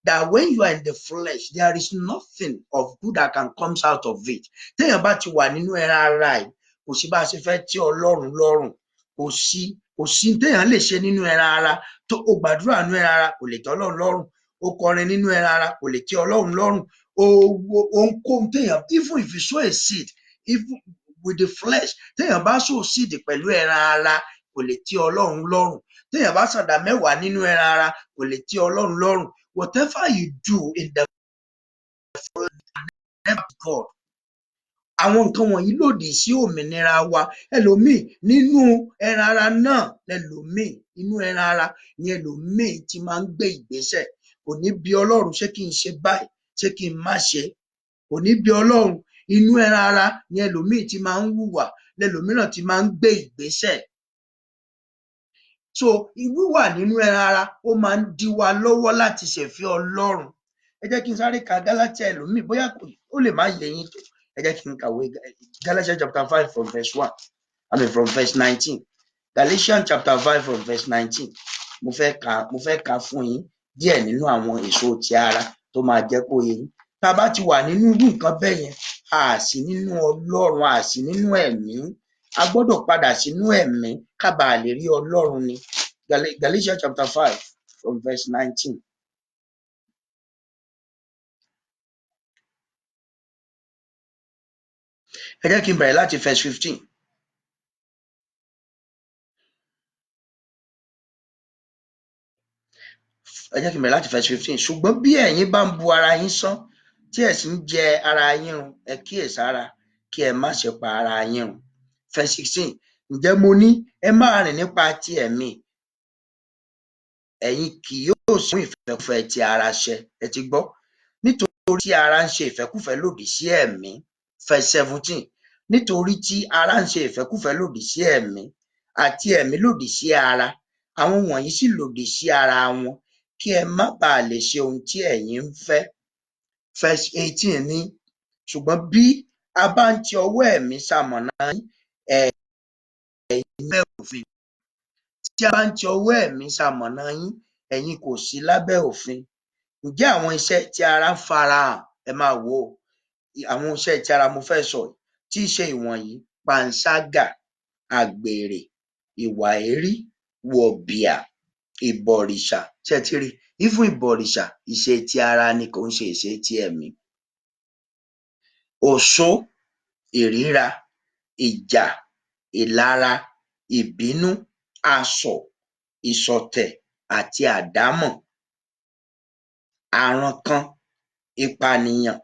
that when you are in the flesh, there is nothing of good that can come out of it. Téèyàn bá ti wà nínú ẹran ara ẹ̀, kò sí bá a ṣe fẹ́ tẹ́ Ọlọ́run lọ́rùn. Kò sí téèyàn lè ṣe nínú ẹran ara. Tó o gbàdúrà nínú ẹran ara kò lè tẹ́ Ọlọ́run lọ́rùn. O kọrin nínú ẹran ara kò lè tẹ́ Ọlọ́run lọ́rùn. Ohunkóhun téèyàn, even if you sow a seed, even with the flesh, téèyàn bá sow seed pẹ̀lú ẹran ara kò lè tẹ́ Ọlọ́run lọ́rùn. Téèyàn bá sàdá mẹ́wàá nínú ẹran ara kò lè tẹ́ Ọlọ́run lọ́rùn. Whatever you do in the name of God, àwọn nǹkan wọ̀nyí lòdì sí òmìnira wa. Ẹlòmíì nínú ẹran ara náà, ẹlòmíì inú ẹran ara ni ẹlòmíì ti máa ń gbé ìgbésẹ̀. Kò ní bi Ọlọ́run ṣé kí n ṣe báyìí, ṣé kí n má ṣe. Kò ní bi Ọlọ́run. Inú ẹran ara ni ẹlòmíì ti máa ń hùwà, lẹlòmíràn ti máa ń gbé ìgbésẹ̀. So wíwà nínú ẹran ara ó máa ń dí wa lọ́wọ́ láti ṣèfẹ́ Ọlọ́run. Ẹ jẹ́ kí n sáré ka Gálátíà ẹlòmíì bóyá ó lè má yé yín tó. Ẹ jẹ́ kí n kàwé Galatians chapter 5 from verse 1. From verse 19. Galatians chapter 5 from verse 19. Mo fẹ́ ka fún yín díẹ̀ nínú àwọn èso ti ara tó máa jẹ́ kó yé yín. Tá a bá ti wà nínú irú nǹkan bẹ́ẹ̀ yẹn, a sì nínú Ọlọ́run, a sì nínú ẹ̀mí. A gbọ́dọ̀ padà sínú ẹ̀mí ká bàa lè rí Ọlọ́run ni. Galatians chapter 5 from verse 19. Ẹ jẹ́ kí n bẹ̀rẹ̀ láti verse 15. Ẹ jẹ́ kí n bẹ̀rẹ̀ láti verse 15. Ṣùgbọ́n bí ẹ̀yin bá ń bu ara yín sán, tí ẹ sì ń jẹ ara yín run, ẹ kíyèsára kí ẹ má ṣe pa ara yín run. Verse 16. Ǹjẹ́ mo ní ẹ máa rìn nípa ti ẹ̀mí, ẹ̀yin kì yóò sì mú ìfẹ́kúfẹ̀ẹ́ ti ara ṣẹ. Ẹ ti gbọ́? Nítorí tí ara ń ṣe ìfẹ́kúfẹ̀ẹ́ lòdì sí ẹ̀mí. Verse 17. Nítorí tí ara ń ṣe ìfẹ́kúfẹ̀ẹ́ lòdì sí ẹ̀mí, àti ẹ̀mí lòdì sí ara. Àwọn wọ̀nyí sì lòdì sí ara wọn, kí ẹ má bàa lè ṣe ohun tí ẹ̀yin ń fẹ́. Verse 18 ní ṣùgbọ́n bí a bá ń ti ọwọ́ ẹ̀mí ṣamọ̀nà yín, ẹ̀yin bẹ̀rù òfin. Tí a bá ń ti ọwọ́ ẹ̀mí ṣamọ̀nà yín, ẹ̀yin kò sí lábẹ́ òfin. Ǹjẹ́ àwọn iṣẹ́ tí ara ń farahàn? Ẹ máa wò ó. Àwọn iṣẹ́ tí ara mo fẹ́ sọ tí í ṣe ìwọ̀nyí: panṣágà, àgbèrè, ìwà èérí, wọ̀bìà, ìbọ̀rìṣà. Ṣé ẹ ti rí? Even ìbọ̀rìṣà ìṣe ti ara ni, kò ń ṣe ìṣe ti ẹ̀mí. Òṣó, ìríra, ìjà, ìlara, ìbínú, asọ̀, ìṣọ̀tẹ̀ àti àdámọ̀, àrankàn, ìpànìyàn,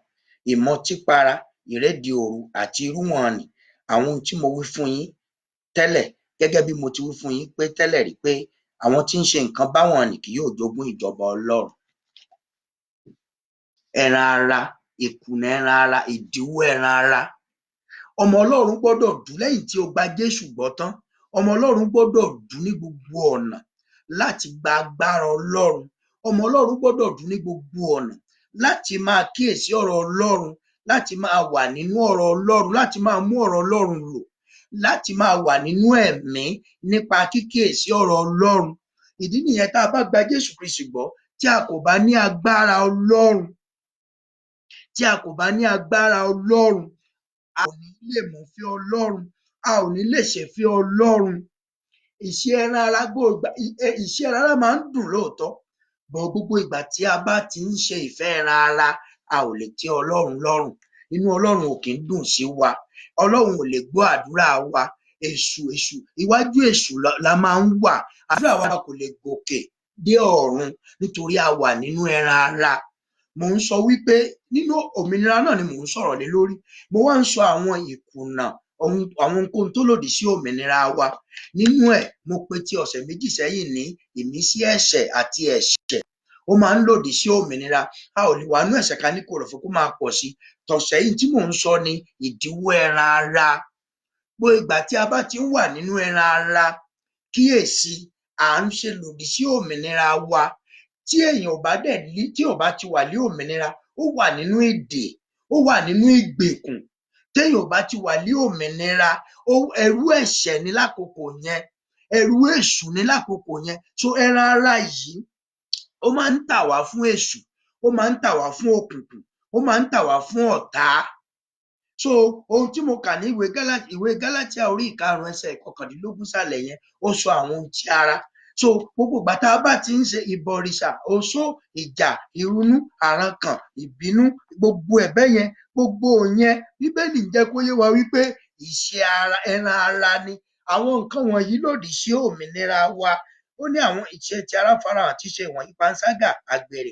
ìmọtípara, ìréde òru àti irú wọn nì. Àwọn ohun tí mo wí fún yín tẹ́lẹ̀, gẹ́gẹ́ bí mo ti wí fún yín pé tẹ́lẹ̀ rí pé àwọn tí ń ṣe nǹkan báwọn ni kì yóò jogún ìjọba Ọlọ́run. Ẹran ara, ìkùnà ẹran ara, ìdíwọ́ ẹran ara. Ọmọ Ọlọ́run gbọ́dọ̀ dú lẹ́yìn tí o gba Jésù gbọ́ tán. Ọmọ Ọlọ́run gbọ́dọ̀ dú ní gbogbo ọ̀nà láti gba agbára Ọlọ́run. Ọmọ Ọlọ́run gbọ́dọ̀ dú ní gbogbo ọ̀nà láti máa kíyèsí ọ̀rọ̀ Ọlọ́run, láti máa wà nínú ọ̀rọ̀ Ọlọ́run, láti máa mú ọ̀rọ̀ Ọlọ́run lò, láti máa wà nínú ẹ̀mí nípa kíkíyèsí ọ̀rọ̀ Ọlọ́run. Ìdí nìyẹn tá a bá gba Jésù Kristi gbọ́, tí a kò bá ní agbára Ọlọ́run, tí a kò bá ní agbára Ọlọ́run, a ò ní lè mọ̀ fẹ́ Ọlọ́run, a ò ní lè ṣèfẹ́ Ọlọ́run. Ìṣe ẹran ara ìṣe ẹran ara máa ń dùn lóòótọ́, bọ̀ gbogbo ìgbà tí a bá ti ń ṣe ìfẹ́ ẹran ara, a ò lè tẹ́ Ọlọ́run lọ́rùn. Inú Ọlọ́run ò kì í dùn sí wa. Ọlọ́run ò lè gbọ́ àdúrà wa. Iwájú èṣù la máa ń wà. Àdúrà wa kò lè gòkè dé ọ̀run nítorí a wà nínú ẹran ara. Mò ń sọ wípé nínú òmìnira náà ni mò ń sọ̀rọ̀ lé lórí. Mo wá ń sọ àwọn ìkùnà, àwọn ohunkóhun tó lòdì sí òmìnira wa. Nínú ẹ̀, mo pe ti ọ̀sẹ̀ méjì sẹ́yìn ní ìmísí ẹ̀ṣẹ̀ àti ẹ̀ṣẹ̀. Ó máa ń lòdì sí òmìnira. A ò lè wà nínú ẹ̀ṣẹ̀ ká ní kò rọ̀ fún kó máa pọ̀ sí. Tọ̀sẹ̀ yìí tí mò ń sọ ni ìdíwọ́ ẹran ara. Gbogbo ìgbà tí a bá ti ń wà nínú ẹran ara, kíyèsí, à ń ṣe lòdì sí òmìnira wa. Tí èèyàn ò bá ti wà ní òmìnira, ó wà nínú ìdè, ó wà nínú ìgbèkùn. Téèyàn ò bá ti wà ní òmìnira, ẹrú ẹ̀ṣẹ̀ ní lákòókò yẹn, ẹrú èṣù ní lákòókò yẹn. So ẹran ara yìí, ó máa ń tà wá fún èṣù, ó máa ń tà wá fún òkùnkùn, ó máa ń tà wá fún ọ̀tá. So ohun tí mo kà ní ìwé Gálátíà orí 5 ẹsẹ̀ 19 sàlẹ̀ yẹn, ó sọ àwọn ohun ti ara. So gbogbo ìgbà tá a bá ti ń ṣe ìbọ̀rìṣà, oṣó, ìjà, ìrunú, àrankàn, ìbínú, gbogbo ẹ̀bẹ̀ yẹn, gbogbo yẹn, Bíbélì ń jẹ́ kó yé wa wípé ìṣe ẹran ara ni. Àwọn nǹkan wọ̀nyí lòdì sí òmìnira wa. Ó ní àwọn ìṣe ti ara farahàn tí ṣe wọ̀nyí: panṣágà, àgbèrè,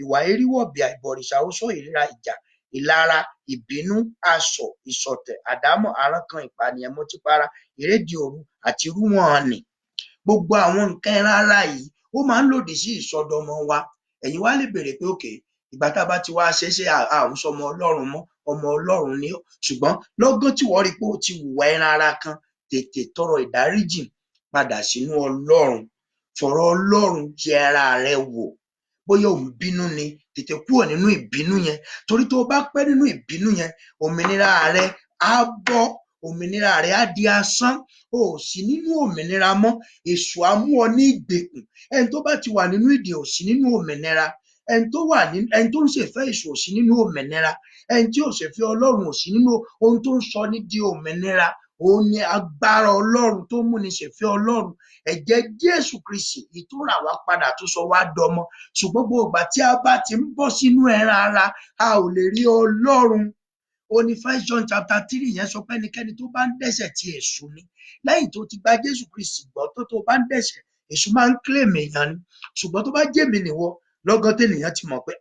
ìwà eríwọ̀bìà, ìbọ̀rìṣà, oṣó, ìríra, ìjà, ìlara, ìbínú, asọ̀, ìṣọ̀tẹ̀, àdámọ̀, àrankàn, ìpànìyàn, ìmutípara, ìréde òru àti irú wọn nì. Gbogbo àwọn nǹkan ẹran ara yìí, ó máa ń lòdì sí ìsọdọmọ wa. Ẹ̀yin wá lè béèrè pé òkè, ìgbà tá a bá ti wá ṣe a ò ń sọmọ Ọlọ́run mọ́, ọmọ Ọlọ́run ni ọ́. Ṣùgbọ́n lọ́gán tí wọ́n rí pé ó ti hùwà ẹran ara kan, tètè tọrọ ìdáríjì, padà sínú Ọlọ́run. Fọ̀rọ̀ Ọlọ́run yẹ ara rẹ wò. Bóyá ò ń bínú ni, tètè kúrò nínú ìbínú yẹn. Torí tó o bá pẹ́ nínú ìbínú yẹn, òmìnira rẹ á bọ́, òmìnira rẹ á di asán. O ò sí nínú òmìnira mọ́. Èṣù á mú ọ ní ìgbèkùn. Ẹni tó bá ti wà nínú ìdè ò sí nínú òmìnira. Ẹni tó ń ṣèfẹ́ èṣù ò sí nínú òmìnira. Ẹni tí ò ṣèfẹ́ Ọlọ́run ò sí nínú ohun tó ń sọ ní di òmìnira. Òun ni agbára Ọlọ́run tó múni ṣèfẹ́ Ọlọ́run. Ẹ̀jẹ̀ Jésù Kristi èyí tó rà wá padà tó sọ wá dọmọ. Ṣùgbọ́n gbogbo ìgbà tí a bá ti ń bọ́ sínú ẹran ara, a ò lè rí Ọlọ́run. Ó ní 1 John chapter 3 yẹn sọ pé ẹnikẹ́ni tó bá ń dẹ́ṣẹ̀ ti èṣù ni. Lẹ́yìn tó ti gba Jésù Kristi gbọ́ tó bá ń dẹ́ṣẹ̀, èṣù máa ń claim èèyàn ni. Ṣùgbọ́n tó bá jẹ́mi nìwọ, lọ́gán tènìyàn ti mọ̀ pé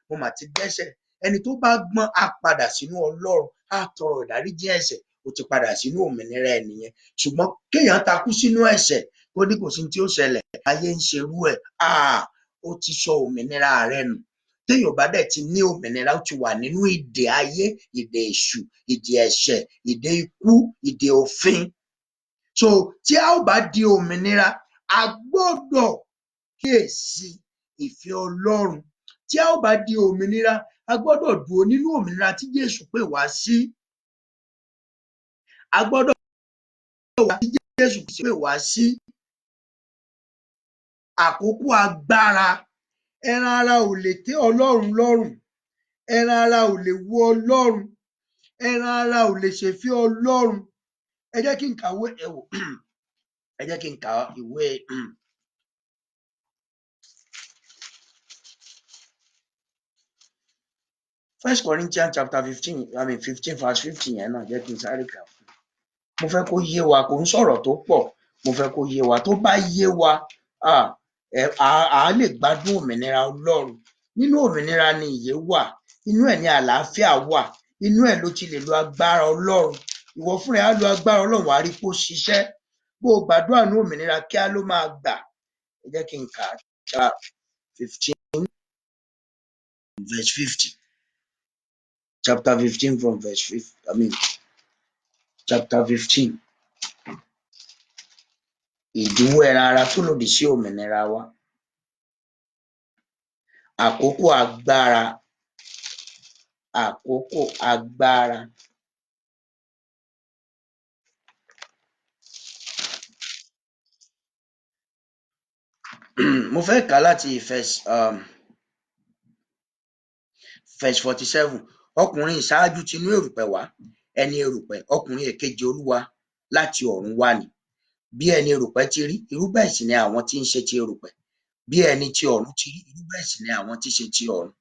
mo mà ti dẹ́ṣẹ̀. Ẹni tó bá gbọ́n á padà sínú Ọlọ́run, á tọrọ ìdáríjì ẹ̀ṣẹ̀, ó ti padà sínú òmìnira ẹ̀ nìyẹn. Ṣùgbọ́n kéèyàn takú sínú ẹ̀ṣẹ̀, kó ní kò sí tí ó ṣẹlẹ̀, ayé ń ṣerú ẹ̀, ó ti sọ òmìnira rẹ̀ nù. Téèyàn bá dẹ̀ ti ní òmìnira, ó ti wà nínú ìdè ayé, ìdè èṣù, ìdè ẹ̀ṣẹ̀, ìdè ikú, ìdè òfin. So tí a ó bá di òmìnira, a gbọ́dọ̀ kíyèsí ìfẹ́ Ọlọ́run. Tí a ó bá di òmìnira, a gbọ́dọ̀ dúró nínú òmìnira tí Jésù pè wá sí. A gbọ́dọ̀ wá sí Jésù pè wá sí. Àkókò agbára. Ẹran ara ò lè tẹ́ Ọlọ́run lọ́rùn. Ẹran ara ò lè wo Ọlọ́run. Ẹran ara ò lè ṣèfẹ́ Ọlọ́run. Ẹ jẹ́ kí n kàwé ìwé 1 Corinthians chapter 15 verse 50 yẹn náà, jẹ́ kí n sáré kà fún. Mo fẹ́ kó yé wa, kò ń sọ̀rọ̀ tó pọ̀. Mo fẹ́ kó yé wa. Tó bá yé wa, a lè gbádùn òmìnira Ọlọ́run. Nínú òmìnira ni ìyè wà. Inú ẹ̀ ni àlàáfíà wà. Inú ẹ̀ ló ti lè lo agbára Ọlọ́run. Ìwọ fúnra ẹ̀ á lo agbára Ọlọ́run, wàá rí kó ṣiṣẹ́. Bó o gbàdúrà ní òmìnira, kíá ló máa gbà. ẹ jẹ́ kí n kà á 15 verse 50. Chapter 15 from verse 50. Chapter 15. Ìdíwọ́ ẹran ara tó lòdì sí òmìnira wa. Àkókò agbára. Àkókò agbára. Mo fẹ́ kà á láti verse 47. Ọkùnrin ìṣáájú tinú erùpẹ̀ wá, ẹni erùpẹ̀, ọkùnrin èkejì Olúwa láti ọ̀run wá ni. Bí ẹni erùpẹ̀ ti rí, irú bẹ́ẹ̀ sì ni àwọn tí ń ṣe ti erùpẹ̀. Bí ẹni ti ọ̀run ti rí, irú bẹ́ẹ̀ sì ni àwọn tí ń ṣe ti ọ̀run.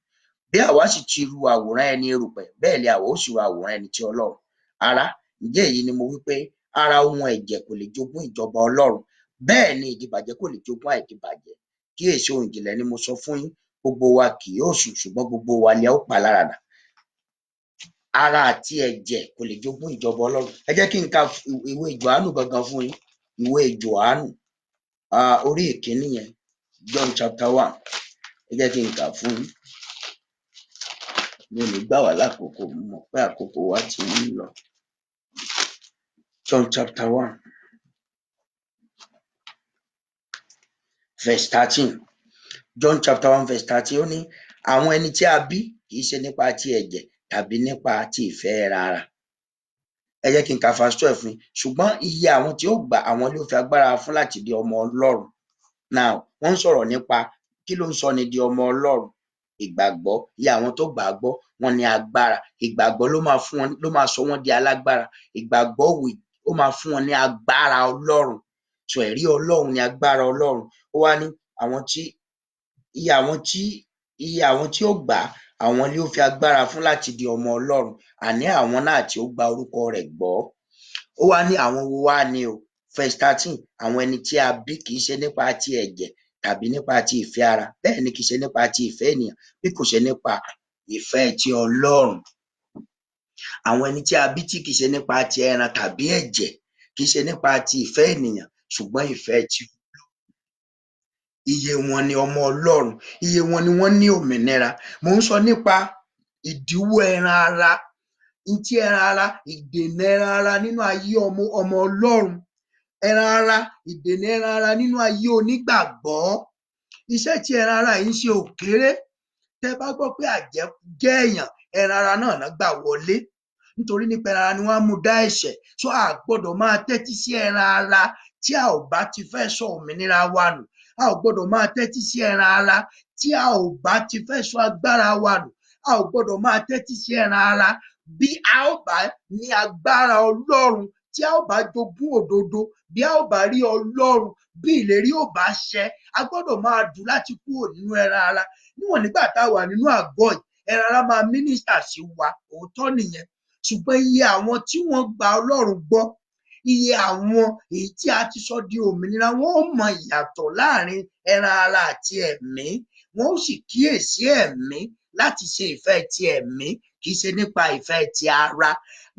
Bí àwa sì ti ru àwòrán ẹni erùpẹ̀, bẹ́ẹ̀ ni àwa ó sì ru àwòrán ẹni ti Ọlọ́run. Ará, ǹjẹ́ èyí ni mo wí pé ara ohun ẹ̀jẹ̀ kò lè jogún ìjọba Ọlọ́run, bẹ́ẹ̀ ni ìdíbàjẹ́ kò lè jogún àìdíbàjẹ́. Kíyèsí ohun ìjìnlẹ̀ ni mo sọ fún yín, gbogbo wa kì yóò sùn, ṣùgbọ́n gbogbo wa ni a ó pa láradà. Ara àti ẹ̀jẹ̀ kò lè jogún ìjọba Ọlọ́run. Ẹ jẹ́ kí n ka ìwé Jòhánù gangan fún yín. Ìwé Jòhánù orí ìkíní yẹn, John chapter 1. Ẹ jẹ́ kí n kà fún yín. Mi ò ní gbà wá lákòókò, mo mọ̀ pé àkókò wa ti ń lọ. John chapter 1 verse 13. John chapter 1 verse 13 ó ní àwọn ẹni tí a bí kì í ṣe nípa ti ẹ̀jẹ̀ tàbí nípa ti ìfẹ́ ẹran ara. Ẹ jẹ́ kí n ka verse 12 fún yín. Ṣùgbọ́n iye àwọn tí ó gbà, àwọn ló fi agbára fún láti di ọmọ Ọlọ́run. Now, wọ́n ń sọ̀rọ̀ nípa kí ló ń sọ ni di ọmọ Ọlọ́run. Ìgbàgbọ́. Iye àwọn tó gbà á gbọ́, wọ́n ní agbára. Ìgbàgbọ́ ló máa sọ wọ́n di alágbára. Ìgbàgbọ́ ó máa fún wọn ní agbára Ọlọ́run. So ẹ̀rí Ọlọ́run ni agbára Ọlọ́run. Ó wá ní iye àwọn tí ó gbà á, àwọn ló fi agbára fún láti di ọmọ Ọlọ́run. Àní àwọn náà tí ó gba orúkọ rẹ̀ gbọ́. Ó wá ní àwọn wo wá ni o. Verse 13. Àwọn ẹni tí a bí kì í ṣe nípa ti ẹ̀jẹ̀ tàbí nípa ti ìfẹ́ ara, bẹ́ẹ̀ ni kì í ṣe nípa ti ìfẹ́ ènìyàn, bí kò ṣe nípa ìfẹ́ ti Ọlọ́run. Àwọn ẹni tí a bí tí kì í ṣe nípa ti ẹran tàbí ẹ̀jẹ̀, kì í ṣe nípa ti ìfẹ́ ènìyàn, ṣùgbọ́n ìfẹ́ ti Ọlọ́run. Iye wọn ni ọmọ Ọlọ́run. Iye wọn ni wọ́n ní òmìnira. Mo ń sọ nípa ìdíwọ́ ẹran ara. Ntí ẹran ara, ìdènà ẹran ara nínú ayé ọmọ Ọlọ́run. Ẹran ara, ìdènà ẹran ara nínú ayé onígbàgbọ́. Iṣẹ́ tí ẹran ara yìí ń ṣe ò kéré. Tẹ́ bá gbọ́ pé àjẹ́ jẹ́ èèyàn, ẹran ara náà gbà wọlé. Nítorí nípa ẹran ara ni wọ́n á mú dá ẹ̀ṣẹ̀. So a gbọ́dọ̀ máa tẹ́tí sí ẹran ara tí a ò bá ti fẹ́ sọ òmìnira wa nù. A ò gbọ́dọ̀ máa tẹ́tí sí ẹran ara tí a ò bá ti fẹ́ sọ agbára wa nù. A ò gbọ́dọ̀ máa tẹ́tí sí ẹran ara bí a ò bá ní agbára Ọlọ́run, tí a ò bá jogún òdodo, bí a ò bá rí Ọlọ́run, bí ìlérí ò bá ṣẹ. A gbọ́dọ̀ máa dù láti kúrò nínú ẹran ara. Níwọ̀n nígbà tá a wà nínú àgọ́ yìí, ẹran ara máa mínísítà sí wa, òótọ́ nìyẹn. Ṣùgbọ́n iye àwọn tí wọ́n gba Ọlọ́run gbọ́, iye àwọn èyí tí a ti sọ di òmìnira, wọ́n ó mọ ìyàtọ̀ láàrin ẹran ara àti ẹ̀mí. Wọ́n ó sì kíyèsí ẹ̀mí láti ṣe ìfẹ́ ti ẹ̀mí, kì í ṣe nípa ìfẹ́ ti ara.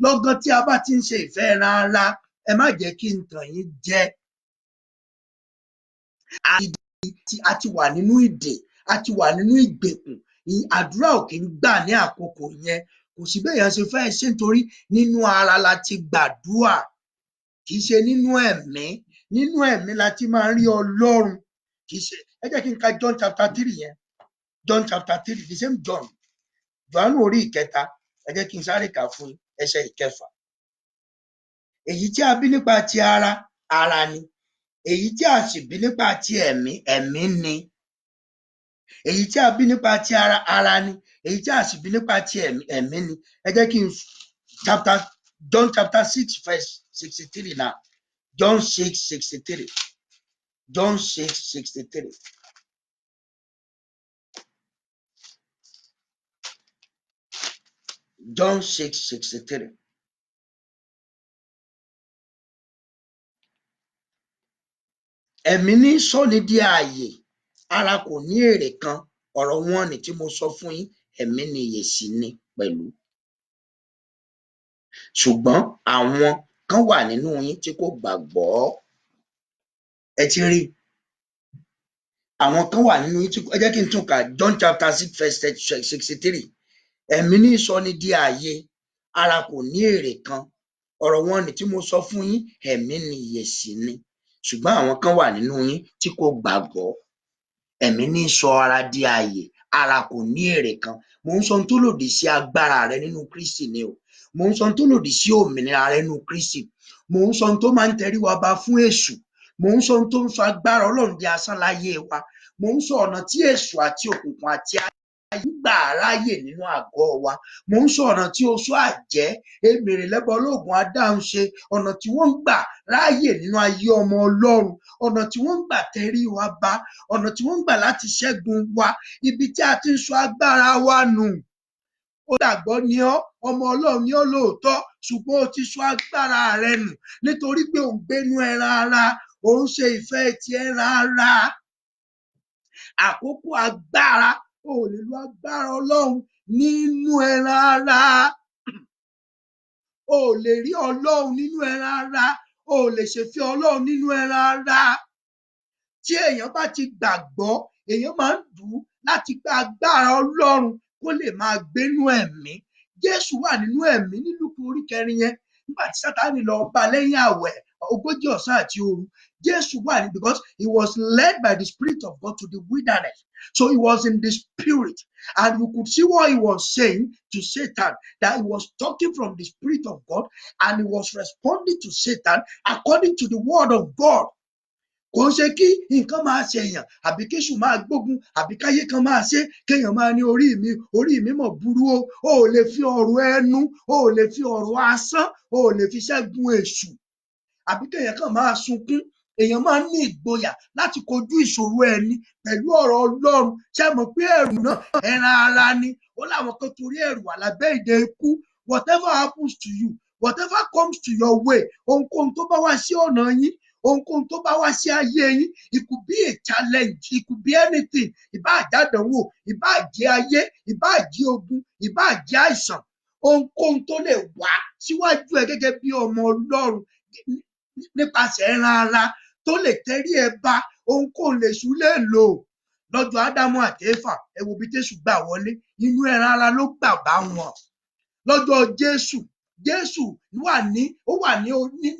Lọ́gán tí a bá ti ń ṣe ìfẹ́ ẹran ara, ẹ má jẹ́ kí n tàn yín jẹ. A ti wà nínú ìdè, a ti wà nínú ìgbèkùn. Àdúrà ò kì í gbà ní àkókò yẹn. Kò sí béèyàn ṣe fẹ́ ṣe, nítorí nínú ara la ti gbàdúrà, kì í ṣe nínú ẹ̀mí. Nínú ẹ̀mí la ti máa ń rí Ọlọ́run. Kì í ṣe. Ẹ jẹ́ kí n ka John chapter 3 yẹn. John chapter 3, the same John. Jòhánù orí ìkẹta. Ẹ jẹ́ kí n sáré kà fún ẹsẹ̀ ìkẹfà. Èyí tí a bí nípa ti ara, ara ni. Èyí tí a sì bí nípa ti ẹ̀mí, ẹ̀mí ni. Èyí tí a bí nípa ti ara, ara ni. Èyí tí a sì bí nípa ti ẹ̀mí, ẹ̀mí ni. Ẹ jẹ́ kí n John chapter 6 verse 63 now. John 6:63. John 6:63. John 6:63. Ẹ̀mí ní sọ́ni di ààyè, ara kò ní èrè kan. Ọ̀rọ̀ wọn ni tí mo sọ fún yín, ẹ̀mí ni ìyè sì ni pẹ̀lú. Ṣùgbọ́n àwọn kan wà nínú yín tí kò gbàgbọ́. Ẹ ti rí. àwọn kan wà nínú yín tí ẹ jẹ́ kí n tún kà John chapter 6 verse 63 ẹ̀mí ní sọ ni di ààyè ara kò ní èrè kan ọ̀rọ̀ wọn ni tí mo sọ fún yín ẹ̀mí ni ìyè sì ni ṣùgbọ́n àwọn kan wà nínú yín tí kò gbàgbọ́. Ẹ̀mí ní sọ ara di ààyè ara kò ní èrè kan. Mo ń sọ ohun tó lòdì sí agbára rẹ nínú Kristi ni o. Mo ń sọ ohun tó lòdì sí òmìnira rẹ nínú Kristi. Mo ń sọ ohun tó máa ń tẹríwa ba fún èṣù. Mo ń sọ ohun tó ń sọ agbára Ọlọ́run di asán láyé wa. Mo ń sọ ọ̀nà tí èṣù àti òkùnkùn àti ayé gbà ráyè nínú àgọ́ wa. Mo ń sọ ọ̀nà tí oṣó àjẹ́ èmèrè lẹ́bọ olóògùn adáhùn ṣe ọ̀nà tí wọ́n ń gbà ráyè nínú ayé ọmọ Ọlọ́run ọ̀nà tí wọ́n ń gbà tẹrí wa ba ọ̀nà tí wọ́n ń gbà láti ṣẹ́gun wa ibi tí a ti ń sọ agbára wa nù. Ó gbàgbọ́ ni ọ́ ọmọ Ọlọ́run ni ọ́ lóòótọ́ ṣùgbọ́n o ti sọ agbára rẹ nù nítorí pé ò ń gbénú ẹran ara ò ń ṣe ìfẹ́ ti ẹran ara. Àkókò agbára ò lè lo agbára Ọlọ́run nínú ẹran ara. O ò lè rí Ọlọ́run nínú ẹran ara. O ò lè ṣèfẹ́ Ọlọ́run nínú ẹran ara. Tí èèyàn bá ti gbàgbọ́ èèyàn máa ń dùn láti gba agbára Ọlọ́run kó lè máa gbénú ẹ̀mí. Jésù wà nínú ẹ̀mí ní Lúùkù orí 4 yẹn nígbà tí Sátánì lọ bá lẹ́yìn àwẹ̀ 40 ọ̀sán àti òru. Jésù wà ní because he was led by the Spirit of God to the wilderness. So he was in the Spirit and you could see what he was saying to Satan, that he was talking from the Spirit of God and he was responding to Satan according to the word of God. Kò ń ṣe kí nǹkan máa ṣèyàn àbí kéṣù máa gbógun àbí káyé kan máa ṣe kéèyàn máa ní orí mi mọ̀ burú o. O ò lè fi ọ̀rọ̀ ẹnu o ò lè fi ọ̀rọ̀ asán o ò lè fi ṣẹ́gun èṣù àbí kéèyàn kan máa sunkún. Èèyàn máa ń ní ìgboyà láti kojú ìṣòro ẹni pẹ̀lú ọ̀rọ̀ Ọlọ́run. Ṣé ẹ mọ̀ pé ẹ̀rù náà ẹran ara ni? Ó láwọn kan torí ẹ̀rù wà lábẹ́ ìdè ikú. Whatever happens to you, whatever comes to your way, ohunkóhun tó bá wá sí ọ̀nà yín ohunkóhun tó bá wá sí ayé yín, it could be a challenge, it could be anything. Ìbáà jẹ́ àdánwò, ìbáà jẹ́ ayé, ìbáà jẹ́ ogun, ìbáà jẹ́ àìsàn. Ohunkóhun tó lè wá síwájú ẹ gẹ́gẹ́ bí ọmọ Ọlọ́run nípasẹ̀ ẹran ara tó lè tẹrí ẹ ba ohunkóhun lèṣù lè lò. Lọ́jọ́ Ádámù àti Éfà ẹ wo bí Jésù gbà wọlé inú ẹran ara ló gbà bá wọn. Lọ́jọ́ Jésù wà ní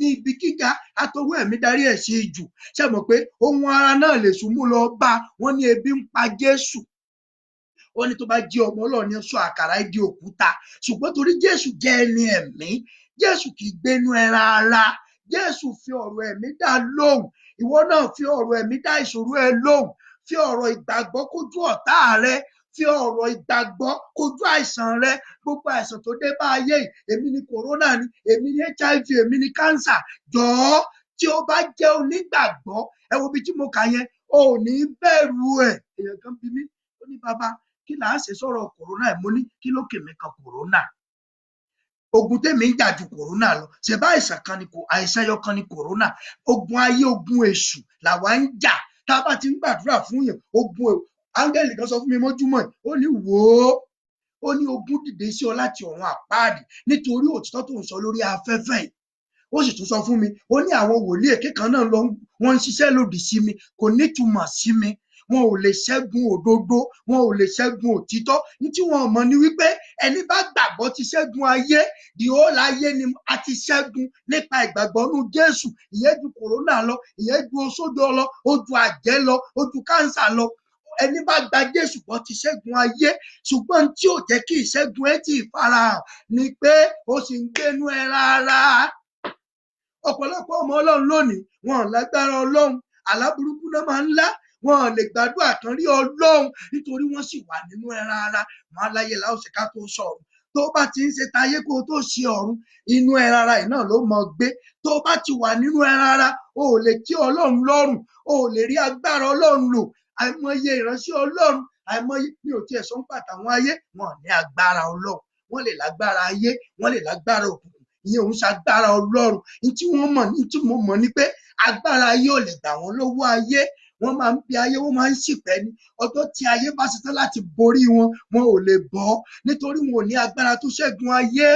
ibi gíga atọwọ́ ẹ̀mí darí ẹ̀ sí ijù. Ṣé mọ̀ pé ohun ara náà lèṣù mú lọ bá wọn ní ebi ń pa Jésù. Ó ní tó bá jí ọmọ Ọlọ́run ní sọ àkàrà di òkúta. Ṣùgbọ́n torí Jésù jẹ́ ẹni ẹ̀mí, Jésù kì í gbénú ẹran ara. Jésù fi ọ̀rọ̀ ẹ̀mí dá lóhùn. Ìwọ náà fi ọ̀rọ̀ ẹ̀mí dá ìṣòro ẹ lóhùn. Fi ọ̀rọ̀ ìgbàgbọ́ kojú ọ̀tá rẹ. Fi ọ̀rọ̀ ìgbàgbọ́ kojú àìsàn rẹ. Gbogbo àìsàn tó dé bá ayé yìí, èmi ni kòrónà ni, èmi ni HIV, èmi ni kánsà. Jọ̀ọ́ tí o bá jẹ́ onígbàgbọ́, ẹ wo bí tí mo kà yẹn, o ò ní bẹ̀rù ẹ̀. Èèyàn kan bí mi, ó ní bàbá kí là á ṣe sọ̀rọ̀ kòrónà ẹ̀? Mo ní kí ló kèmí kan kòrónà? Ogun tèmi ń jà ju kòrónà lọ. Ṣèbá àìsàn ẹyọ kan ni kòrónà. Ogun ayé ogun èṣù làwa ń jà. Tá a bá ti ń gbàdúrà fún yàn, ogun áńgẹ́lì kan sọ fún mi mọ́júmọ́ ẹ̀, ó ní wò ó ní ogun dìde sí ọ láti ọ̀run àpáàdì nítorí òtítọ́ tó ń sọ lórí afẹ́fẹ́ yìí. Ó sì tún sọ fún mi, ó ní àwọn wòlíì èké kan náà wọ́n ń ṣiṣẹ́ lòdì sí mi, kò nítumọ̀ sí mi. Wọn ò lè ṣẹ́gun òdodo, wọn ò lè ṣẹ́gun òtítọ́. Ní tí wọn mọ̀ ni wípé ẹni bá gbàgbọ́ ti ṣẹ́gun ayé, di ó láyé ni a ti ṣẹ́gun nípa ìgbàgbọ́ nínú Jésù. Ìyẹn ju kòrónà lọ, ìyẹn ju oṣójọ lọ, ó ju àjẹ́ lọ, ó ju kánsà lọ. Ẹni bá gba Jésù gbọ́ ti ṣẹ́gun ayé. Ṣùgbọ́n tí ò jẹ́ kí ìṣẹ́gun ẹ ti farahàn ni pé ó sì ń gbénú ẹran ara. Ọ̀pọ̀lọpọ̀ ọmọ Ọlọ́run lónìí wọn lágbára Ọlọ́run. Àlá burúkú náà máa ń lá. Wọn lè gbàdúrà kan rí Ọlọ́run nítorí wọ́n sì wà nínú ẹran ara. Wọn aláyé la ó ṣe ká tó sọ̀rọ̀. Tó bá ti ń ṣe tayé kó tó ṣe ọ̀run, inú ẹran ara yìí náà ló mọ gbé. Tó bá ti wà nínú ẹran ara, o ò lè tí Ọlọ́run lọ́rùn, o ò lè rí agbára Ọlọ́run lò. Àìmọye ìránṣẹ́ Ọlọ́run, àìmọye mi ò tiẹ̀ sọ ń pàtàwọn ayé, wọn ní agbára Ọlọ́run. Wọ́n lè lágbára ayé, wọ́n lè lágbára òkùnkùn. Ìyẹn òun ṣagbára Ọlọ́run. Ní tí mo mọ̀ ni pé agbára ayé ò lè gbà wọ́n lọ́wọ́ ayé. Wọ́n máa ń bí ayé, wọ́n máa ń ṣìpẹ̀ ni. Ọjọ́ tí ayé bá ṣetán láti borí wọn, wọn ò lè bọ́ nítorí wọn ò ní agbára tó ṣẹ́gun ayé.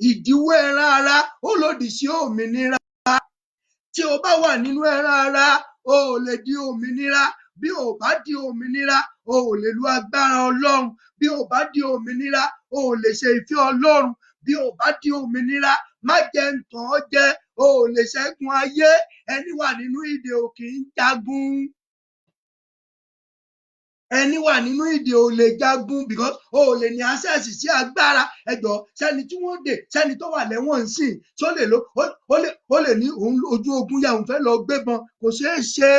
Ìdíwọ́ ẹran ara ó lòdì sí òmìnira. Tí o bá wà nínú ẹran ara, o ò lè di òmìnira. Bí o ò bá di òmìnira, o ò lè lo agbára Ọlọ́run. Bí o ò bá di òmìnira, o ò lè ṣe ìfẹ́ Ọlọ́run. Bí o ò bá di òmìnira, má jẹ́ n tàn ọ́ jẹ, o ò lè ṣẹ́gun ayé. Ẹni wà nínú ìdè ò kì í jagun. Ẹni wà nínú ìdè ò lè jagun because o ò lè ní access sí agbára. Ẹjọ́ sẹ́ni tí wọ́n dè, sẹ́ni tó wà lẹ́wọ̀n nsìn, tó lè lo ó lè ní òun ojú ogun yà òun fẹ́ lọ gbébọn, kò ṣeé ṣe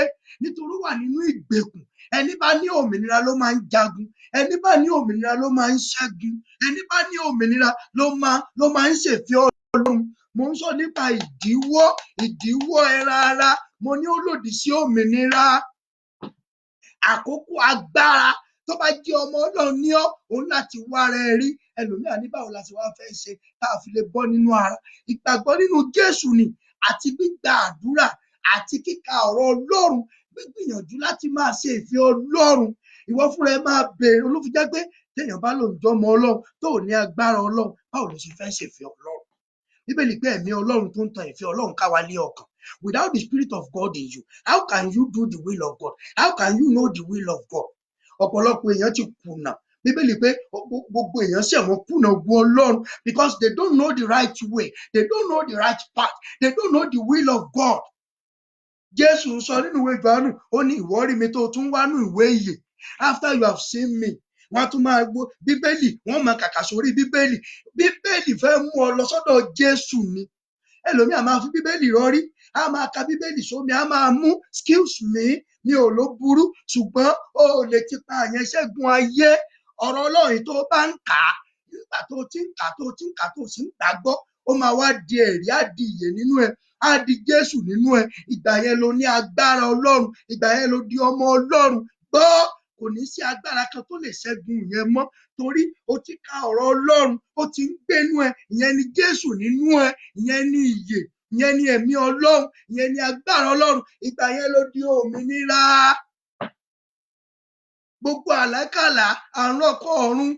nítorí wà nínú ìgbèkùn. Ẹni bá ní òmìnira ló máa ń jagun. Ẹni bá ní òmìnira ló máa ń ṣẹ́gun. Ẹni bá ní òmìnira ló máa ń ṣèfẹ́ Ọlọ́run. Mo ń sọ nípa ìdíwọ́ ẹran ara. Mo ní ó lòdì sí òmìnira. Àkókò agbára tó bá jẹ́ ọmọ Ọlọ́run ní ọ́, òun láti wá rẹ̀ rí. Ẹlòmíà ní báwo la ṣe wá fẹ́ ṣe tá a fi lè bọ́ nínú ara. Ìgbàgbọ́ nínú Jésù ni àti gbígba àdúrà àti kíka ọ̀rọ̀ Ọlọ́run, gbígbìyànjú láti máa ṣe ìfẹ́ Ọlọ́run. Ìwọ fúnra ẹ máa béèrè. Olófin jẹ́ pé téèyàn bá lòun jọmọ Ọlọ́run tó ò ní agbára Ọlọ́run, báwo ló ṣe fẹ́ ṣèfẹ́ Ọlọ́run? Bíbélì pé ẹ̀mí Ọlọ́run tó ń tan ìfẹ́ Ọlọ́run ká wa lé ọkàn. Without the Spirit of God in you, how can you do the will of God? How can you know the will of God? Ọ̀pọ̀lọpọ̀ èèyàn ti kùnà. Bíbélì pé gbogbo èèyàn ṣẹ̀ wọ́n kùnà ogun Ọlọ́run because they don't know the right way. They don't know the right path. They don't know the will of God. Jésù sọ nínú ìwé Jòhánù, ó ní ìwọ rí mi tó tún wá nínú ìwé ìyè. After you have seen me, wọ́n tún máa gbọ́ Bíbélì, wọ́n máa kàkà sórí Bíbélì. Bíbélì fẹ́ mú ọ lọ sọ́dọ̀ Jésù ni. Ẹlòmíà máa fi Bíbélì rọrí, a máa ka Bíbélì sómi, a máa mú excuse me, mi ò ló burú, ṣùgbọ́n o ò lè ti pa àyẹn ṣẹ́gun ayé. Ọ̀rọ̀ Ọlọ́run tó bá ń kà á, nígbà tó ti ń kà tó sì ń gbàgbọ́, ó máa wá di ẹ̀rí, á di ìyè nínú ẹ, á di Jésù nínú ẹ. Ìgbà yẹn lo ní agbára Ọlọ́run, ìgbà yẹn lo di ọmọ Ọlọ́run. Gbọ́, kò ní sí agbára kan tó lè ṣẹ́gun yẹn mọ́ torí o ti ka ọ̀rọ̀ Ọlọ́run, ó ti ń gbénú ẹ. Ìyẹn ni Jésù nínú ẹ, ìyẹn ni ìyè, ìyẹn ni ẹ̀mí Ọlọ́run, ìyẹn ni agbára Ọlọ́run. Ìgbà yẹn ló di òmìnira. Gbogbo àlákàlà, àrùn ọkọ ọ̀run,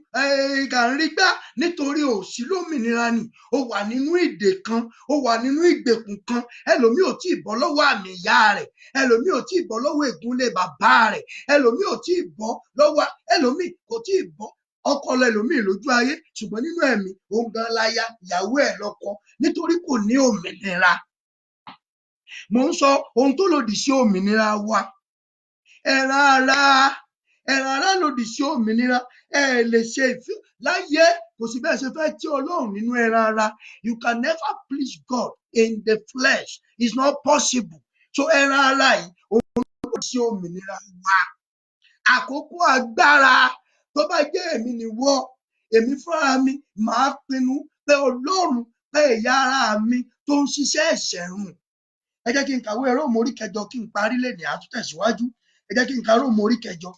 gànrígbá nítorí òsì lómìnira ni. O wà nínú ìdè kan, o wà nínú ìgbèkùn kan. Ẹlòmíì ò tí ì bọ́ lọ́wọ́ àmì ìyá rẹ̀. Ẹlòmíì ò tí ì bọ́ lọ́wọ́ ègúnlé bàbá rẹ̀. Ẹlòmíì ò tí ì bọ́ lọ́wọ́, ẹlòmíì kò tí ì bọ́ ọkọ lẹlòmíì lójú ayé, ṣùgbọ́n nínú ẹ̀mí òun gan láya, ìyàwó ẹ̀ lọ́kọ nítorí kò ní òmìnira. Mo ń sọ ohun tó lòdì sí òmìnira wa. Ẹran ara lòdì sí òmìnira. Ẹ lè ṣe ìfẹ́ láyé, kò sí bẹ́ẹ̀ ṣe fẹ́ tí Ọlọ́run nínú ẹran ara. You can never please God in the flesh. It's not possible. So ẹran ara yìí, òun lòdì sí òmìnira wa. Àkókò agbára tó bá jẹ́ èmi nìwọ, èmi fúnra mi máa pinnu pé Ọlọ́run pé ẹ̀yà ara mi tó ń ṣiṣẹ́ ẹ̀ṣẹ̀ run. Ẹ jẹ́ kí n kàwé Róòmù orí 9 kí n parí lénìí, a tún tẹ̀síwájú. Ẹ jẹ́ kí n ka Róòmù orí 9.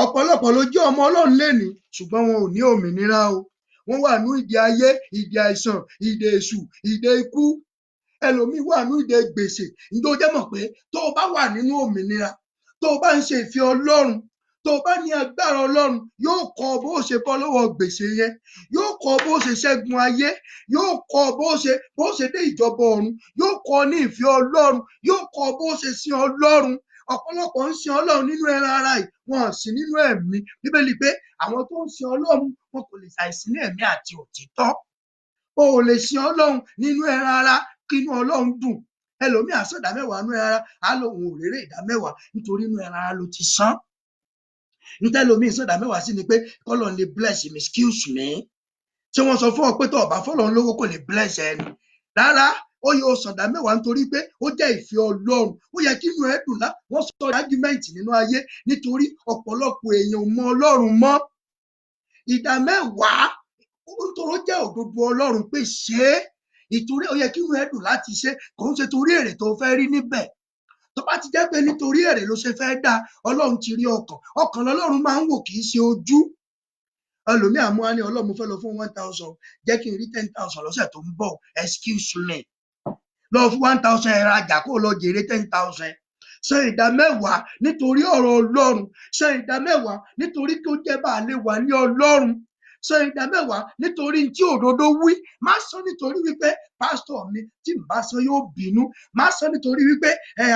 Ọ̀pọ̀lọpọ̀ ló jẹ́ ọmọ Ọlọ́run lénìí, ṣùgbọ́n wọn ò ní òmìnira o. Wọ́n wà nínú ìdè ayé, ìdè àìsàn, ìdè èṣù, ìdè ikú. Ẹlòmíì wà nínú ìdè gbèsè. Ǹjẹ́ o jẹ́ mọ̀ pé tó o bá wà nínú òmìnira, tó o bá ń ṣe ìfẹ́ Ọlọ́run, tó o bá ní agbára Ọlọ́run, yóò kọ́ ọ bó ṣe bọ́ lọ́wọ́ gbèsè yẹn, yóò kọ́ ọ bó ṣe ṣẹ́gun ayé, yóò kọ́ ọ bó ṣe dé ìjọba ọ̀run, yóò kọ́ ọ ní ìfẹ́ Ọlọ́run, yóò kọ́ ọ bó ṣe sin Ọlọ́run. Ọ̀pọ̀lọpọ̀ ń sin Ọlọ́run nínú ẹran ara yìí, wọn ò sí nínú ẹ̀mí. Bíbélì pé àwọn tó ń sin Ọlọ́run wọn kò lè ṣàìsí ní ẹ̀mí àti òtítọ́. O ò lè sin Ọlọ́run nínú ẹran ara kí inú Ọlọ́run dùn. Ẹlòmíì á san ìdámẹ́wàá nínú ẹran ara, á lóun ò rérè ìdámẹ́wàá nítorí inú ẹran ara ló ti san. Nítẹ́lòmíì san ìdámẹ́wàá sí ni pé k'Ọlọ́run lè bless me, excuse me. Ṣé wọ́n sọ fún ọ pé tó o bá f'Ọlọ́run lówó kò lè bless ẹni? Rárá, ó yẹ o san ìdámẹ́wàá nítorí pé ó jẹ́ ìfẹ́ Ọlọ́run. Ó yẹ kí inú ẹ dùn lá. Wọ́n sọ argument nínú ayé nítorí ọ̀pọ̀lọpọ̀ èèyàn ò mọ Ọlọ́run mọ́. Ìdámẹ́wàá nítorí ó jẹ́ òdodo Ọlọ́run pé ṣe é. Ìtorí ó yẹ kí inú ẹ dùn láti ṣe, kò ń ṣe torí èrè tó fẹ́ rí níbẹ̀. Tó bá ti jẹ́ pé nítorí èrè ló ṣe fẹ́ dá, Ọlọ́run ti rí ọkàn. Ọkàn lọ́lọ́run máa ń wò, kì í ṣe ojú. Ẹlòmíì á mú wá ní Ọlọ́run mo fẹ́ lọ fún 1,000, jẹ́ kí n rí 10,000 lọ́sẹ̀ tó ń bọ̀. Excuse me. Lọ fún 1,000 ẹ rajà kó lọ jèrè 10,000. Ṣe ìdámẹ́wàá nítorí ọ̀rọ̀ Ọlọ́run. Ṣe ìdámẹ́wàá nítorí kí ó jẹ́ bá a lè wà ní Ọlọ́run. sọ ìdá mẹ́wàá nítorí tí òdodo wí, má sọ nítorí wípé pásítọ̀ mi tí n bá sọ yóò bínú, má sọ nítorí wípé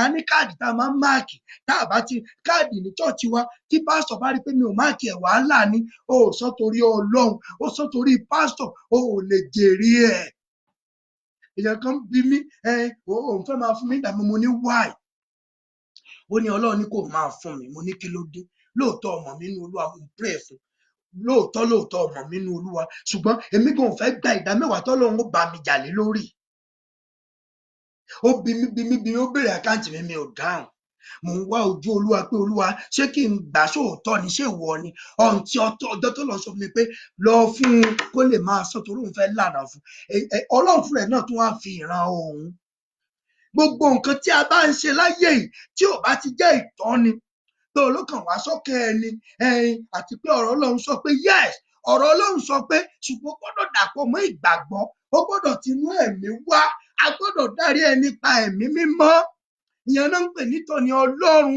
a ní káàdì tá a máa ń máàkì, tá a bá ti káàdì ní chọ́ọ̀chì wa tí pásítọ̀ bá rí pé mi ò máàkì ẹ̀ wàhálà ni. O ò sọ torí Ọlọ́run, o sọ torí pásítọ̀, o ò lè jèrè ẹ̀. Èèyàn kan bí mi òun fẹ́ máa fún mi ìdá mi, mo ní why? Ó ní Ọlọ́run ní kò máa fún mi, mo ní kí ló dé? Lóòótọ́ ọmọ mi nínú Olúwa, mo pray fún, lóòótọ́ ọmọ mi nínú Olúwa, ṣùgbọ́n èmi gan ò fẹ́ gba ìdá mẹ́wàá tọ́lọ́run ó bá mi jà lé lórí. Ó bí mi ó béèrè àkáǹtì mi ò dáhùn. Mo ń wá ojú Olúwa pé Olúwa ṣé kí n gbà sóòótọ́ ni, ṣé ìwọ ni? Ọ̀ǹtí ọjọ́ tó lọ sọ fún mi pé lọ fún un kó lè máa sọ torí òun fẹ́ lànà fún. Ọlọ́run fúnra ẹ̀ náà tún wá fi ìran òun. Gbogbo nǹkan tí a bá ń ṣe láyé yìí tí ò bá ti jẹ́ ìtọ́ni tó olókàn wá sókè ẹni àti pé ọ̀rọ̀ Ọlọ́run sọ pé yes, ọ̀rọ̀ Ọlọ́run sọ pé ṣùgbọ́n ó gbọ́dọ̀ dàpọ̀ mọ́ ìgbàgbọ́, ó gbọ́dọ̀ tinú ẹ̀mí wá, a gbọ́dọ̀ dárí ẹ nípa ẹ̀mí mímọ́. Ìyẹn náà ń pè nítọ́ni Ọlọ́run.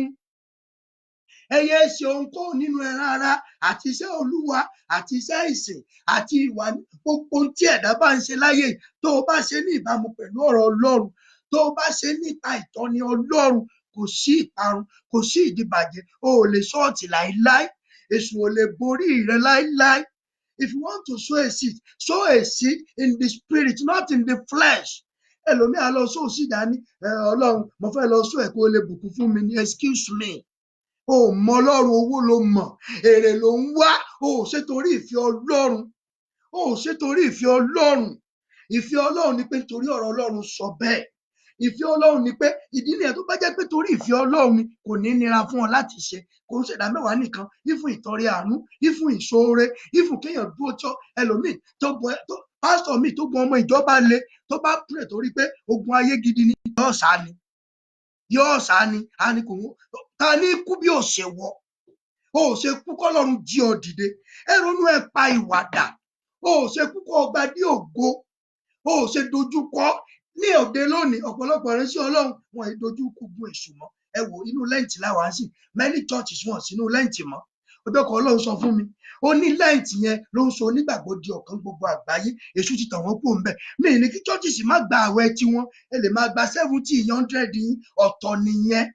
Ẹyẹ ṣe ohunkóhun nínú ẹran ara àti iṣẹ́ Olúwa àti iṣẹ́ ìsìn àti ìwà, gbogbo tí ẹ̀dá bá ń ṣe láyé tó o bá ṣe ní ìbámu pẹ̀lú ọ̀rọ̀ Ọlọ́run, tó o bá ṣe nípa ìtọ́ni Ọlọ́run, kò sí ìparun, kò sí ìdíbàjẹ́, o ò lè ṣọ́ọ̀tì láíláí, èṣù ò lè borí rẹ láíláí. If you want to sow a seed in the spirit, not in the flesh. Ẹlòmíà lọ sóò sí dání, Ọlọ́run mo fẹ́ lọ sóò ẹ̀ kó lè bùkún fún mi ní, excuse me. O mọ Ọlọ́run, owó ló mọ̀, èrè ló ń wá, o ò ṣe torí ìfẹ́ Ọlọ́run, o ò ṣe torí ìfẹ́ Ọlọ́run. Ìfẹ́ Ọlọ́run ni pé nítorí ọ̀rọ̀ Ọlọ́run sọ bẹ́ẹ̀. Ìfẹ́ Ọlọ́run ni pé ìdí nìyẹn tó bá jẹ́ pé torí ìfẹ́ Ọlọ́run ni kò ní nira fún ọ láti ṣe, kò ń ṣèdá mẹ́wàá nìkan, ìfún ìtọrẹ àánú, ìfún ìṣoore, ìfún kéèyàn dúró tọ́ ẹlòmíì pásítọ̀ míì tó gun ọmọ ìjọba le tó bá pray torí pé ogun ayé gidi ni yóò sá ni a ní kò wọ́n ta ní kú bí ò ṣe wọ, o ò ṣe kú kọ́lọ́run jí ọ dìde, ẹ ronú ẹ pa ìwàdà, o ò ṣe kú kọ́ ọgbà dí ògo, o ò ṣe dojúkọ ní òde lónìí. Ọ̀pọ̀lọpọ̀ ìránṣẹ́ Ọlọ́run wọn ì dojú kúgun èṣù mọ́. Ẹ wò inú lẹ́ǹtì láwa sí, many churches wọn sínú lẹ́ǹtì mọ́. Ọjọ́ kan Ọlọ́run sọ fún mi, ó ní lẹ́ǹtì yẹn ló ń so onígbàgbọ́ di ọ̀kan gbogbo àgbáyé, èṣù ti tàn wọ́n kúrò ńbẹ̀. Mi ní kí churches má gba àwẹ̀ tiwọn, ẹ lè máa gba 70, 100 yín, ọ̀tọ̀ nìyẹn.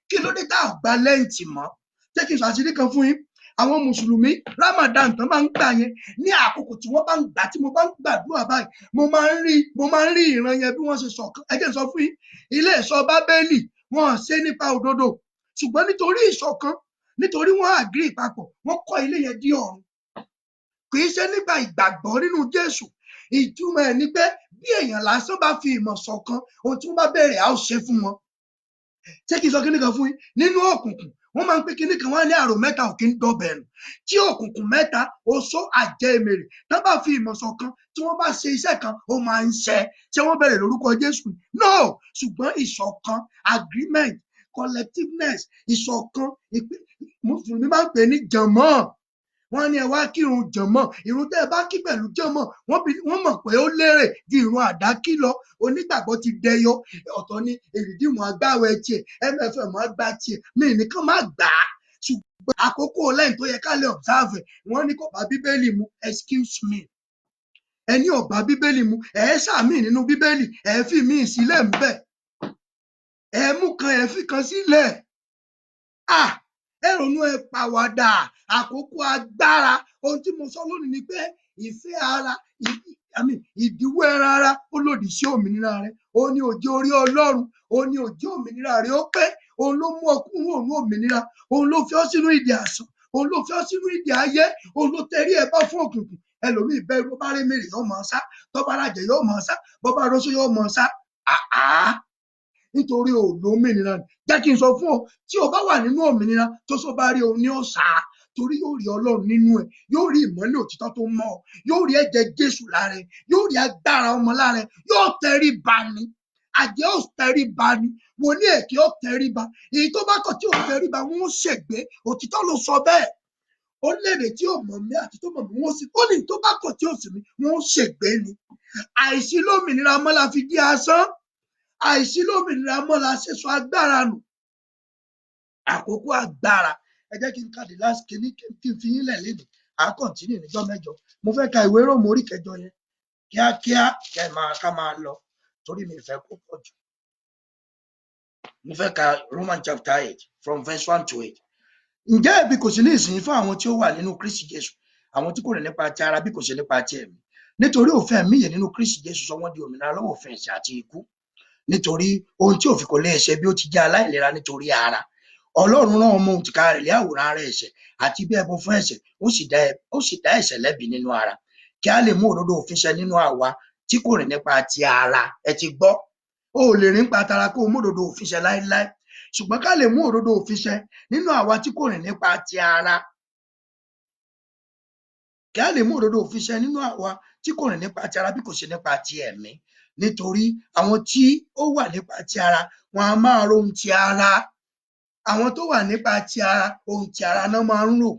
Kí ló dé tá a gba lẹ́ǹtì mọ́? Jẹ́ kí n sọ àṣírí kan fún yín. Àwọn mùsùlùmí Ramadan tán máa ń gbà yẹn ní àkókò tí wọ́n bá ń gbà, tí mo bá ń gbàdúrà báyìí, mo máa ń rí ìran yẹn bí wọ́n ṣe sọ̀kan. Ẹ jẹ́ n sọ fún yín, ilé ìṣọ́ Bábélì wọn ṣe nípa òdodo, ṣùgbọ́n nítorí ìṣọ̀kan, nítorí wọ́n agree papọ̀, wọ́n kọ́ ilé yẹn dí ọ̀run. Kì í ṣe nípa ìgbàgbọ́ nínú Jésù. Ìtumọ̀ ẹ̀ ni pé bí èèyàn lásán bá fi ìmọ̀ ṣọ̀kan, ohun tí wọ́n bá béèrè á ó ṣe fún wọn. Ṣé kí n sọ kíní kan fún yín? Nínú òkùnkùn wọ́n máa ń pín kíní kan, wọ́n á ní àrò mẹ́ta ò kí ń dọbẹ̀ nù. Tí òkùnkùn mẹ́ta, oṣó, àjẹ́, èmèrè, tán bá fi ìmọ̀ ṣọ̀kan, tí wọ́n bá ṣe iṣẹ́ kan, ó máa ń ṣẹ. Ṣé wọ́n bẹ̀rẹ̀ lórúkọ Jésù? No, ṣùgbọ́n ìṣọ̀kan, agreement, collectiveness, ìṣọ̀kan, Mùsùlùmí máa ń pè ní jànmọ́. Wọ́n ní ẹ wá kírun jànmọ́, ìrun tẹ́ ẹ bá kí pẹ̀lú jànmọ́, wọ́n mọ̀ pé ó lérè ju ìrun àdákí lọ. Onígbàgbọ́ ti dẹyọ, ọ̀tọ̀ ni èrìdìmù agbáwẹ̀ tiẹ̀, MFM àgbà tiẹ̀, mi nìkan má gbà á. Ṣùgbọ́n àkókò lẹ́yìn tó yẹ ká lè observe, wọ́n ní kò bá Bíbélì mu, excuse me. Ẹni ò bá Bíbélì mu, ṣàmì nínú Bíbélì, fi mí sílẹ̀ ń bẹ̀. Mú kan, fi kan sílẹ̀. Ẹ ronú ẹ pàwàdà, àkókò agbára. Ohun tí mo sọ lónìí ni pé ìfẹ́ ara, ìdíwọ́ ẹran ara ó lòdì sí òmìnira rẹ. Ó ní òjò orí Ọlọ́run, ó ní òjò òmìnira rẹ ó pé, òun ló mú ọ kúrò ní òmìnira, òun ló fi ọ́ sínú ìdè àsán, òun ló fi ọ́ sínú ìdè ayé, òun ló tẹrí ẹ bá fún òkùnkùn. Ẹlòmíì bẹ̀rù, bó bá rí mèrè yóò máa sá, bó bá rájẹ yóò máa sá, bó bá róṣó yóò máa sá. Nítorí òun ló òmìnira ni. Jẹ́ kí n sọ fún ọ, tí o bá wà nínú òmìnira, tó sọ bá rí òun ní ọ̀sà, torí yóò rí Ọlọ́run nínú ẹ, yóò rí ìmọ́lẹ̀ òtítọ́ tó mọ́ ọ, yóò rí ẹ̀jẹ̀ Jésù lára ẹ, yóò rí agbára ọmọ lára ẹ, yóò tẹríba ni. Àjẹ́ ò tẹríba ni, wòlíì èké ò tẹríba. Èyí tó bá kọ̀ tí ò tẹríba, wọ́n ń ṣègbé. Òtítọ́ ló sọ bẹ́ẹ̀. Ó lédè tí ò mọ̀ mí àti tó mọ̀ mí, wọ́n sì, ó ní tó bá kọ̀ tí ò sì mí, wọ́n ń ṣègbé ni. Àìsí lómìnira mọ́ la fi di asán. Àìsí lómìnira mọ́ la ṣe sọ agbára nù. Àkókò agbára. Ẹ jẹ́ kí n kàdé last kìíní kí n fi yín lẹ̀ lénìí. á kọ̀ntínú níjọ́ mẹ́jọ. Mo fẹ́ ka ìwé Róòmù orí 8 yẹn kíákíá ká máa lọ torí mi fẹ́ kó pọ̀ jù. Mo fẹ́ ka Romans chapter 8 from verse 1 to 8. Ǹjẹ́ ẹ̀bi kò sí ní ìsinyìí fún àwọn tí ó wà nínú Kristi Jésù, àwọn tí kò rìn nípa ti ara bí kò ṣe nípa ti ẹ̀mí. Nítorí òfin ẹ̀mí ìyè nínú Kristi Jésù sọ wọ́n di òmìnira lọ́wọ́ òfin ẹ̀ṣẹ̀ àti ikú. Nítorí ohun tí òfin kò lè ṣe bí ó ti jẹ́ aláìlera nítorí ara, Ọlọ́run rán ọmọ òtìkára rẹ̀ lé àwòrán ara ẹ̀ṣẹ̀ àti bí ẹbọ fún ẹ̀ṣẹ̀, ó sì dá ẹ̀ṣẹ̀ lẹ́bi nínú ara, kí a lè mú òdodo òfin ṣẹ nínú àwa tí kò rìn nípa ti ara. Ẹ ti gbọ́, o ò lè rìn nípa tara kó o mú òdodo òfin ṣẹ láéláé, ṣùgbọ́n ká lè mú òdodo òfin ṣẹ nínú àwa tí kò rìn nípa ti ara. Kí a lè mú òdodo òfin ṣẹ nínú àwa tí kò rìn nípa ti ara bí kò ṣe nípa ti ẹ̀mí. Nítorí àwọn tí ó wà nípa ti ara wọn a máa ro ohun ti ara. Àwọn tó wà nípa ti ara, ohun ti ara náà máa ń rò.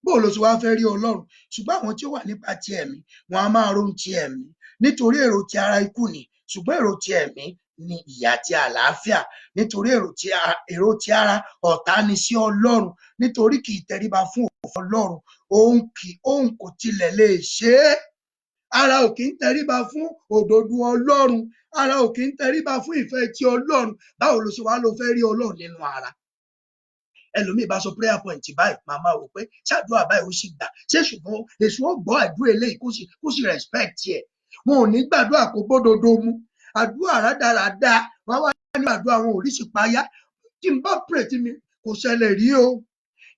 Bó ló ṣe wá fẹ́ rí Ọlọ́run? Ṣùgbọ́n àwọn tí ó wà nípa ti ẹ̀mí wọn a máa ro ohun ti ẹ̀mí. Nítorí èrò ti ara ikú ni, ṣùgbọ́n èrò ti ẹ̀mí ni ìyè àti àlàáfíà. Nítorí èrò ti ara ọ̀tá ni sí Ọlọ́run, nítorí kì í tẹríba fún òfin Ọlọ́run, òun kò tilẹ̀ lè ṣe é. Ara ò kì í tẹríba fún òdodo Ọlọ́run, ara ò kì í tẹríba fún ìfẹ́ ti Ọlọ́run. Báwo ló ṣe wá ló fẹ́ rí Ọlọ́run nínú ara? Ẹlòmíì bá sọ prayer point báyìí, màmá wò pé ṣáàdúrà báyìí ó sì gbà, ṣé ṣùgbọ́n èṣù ó gbọ́ àdúrà eléyìí kó sì respect ẹ̀. Wọn ò ní gbàdúrà kó bódodo mu. Àdúrà rádaràda wọn wá ní àdúrà wọn ò rí sípayá. Kí n bá pray tí mi kò ṣẹlẹ̀ rí o,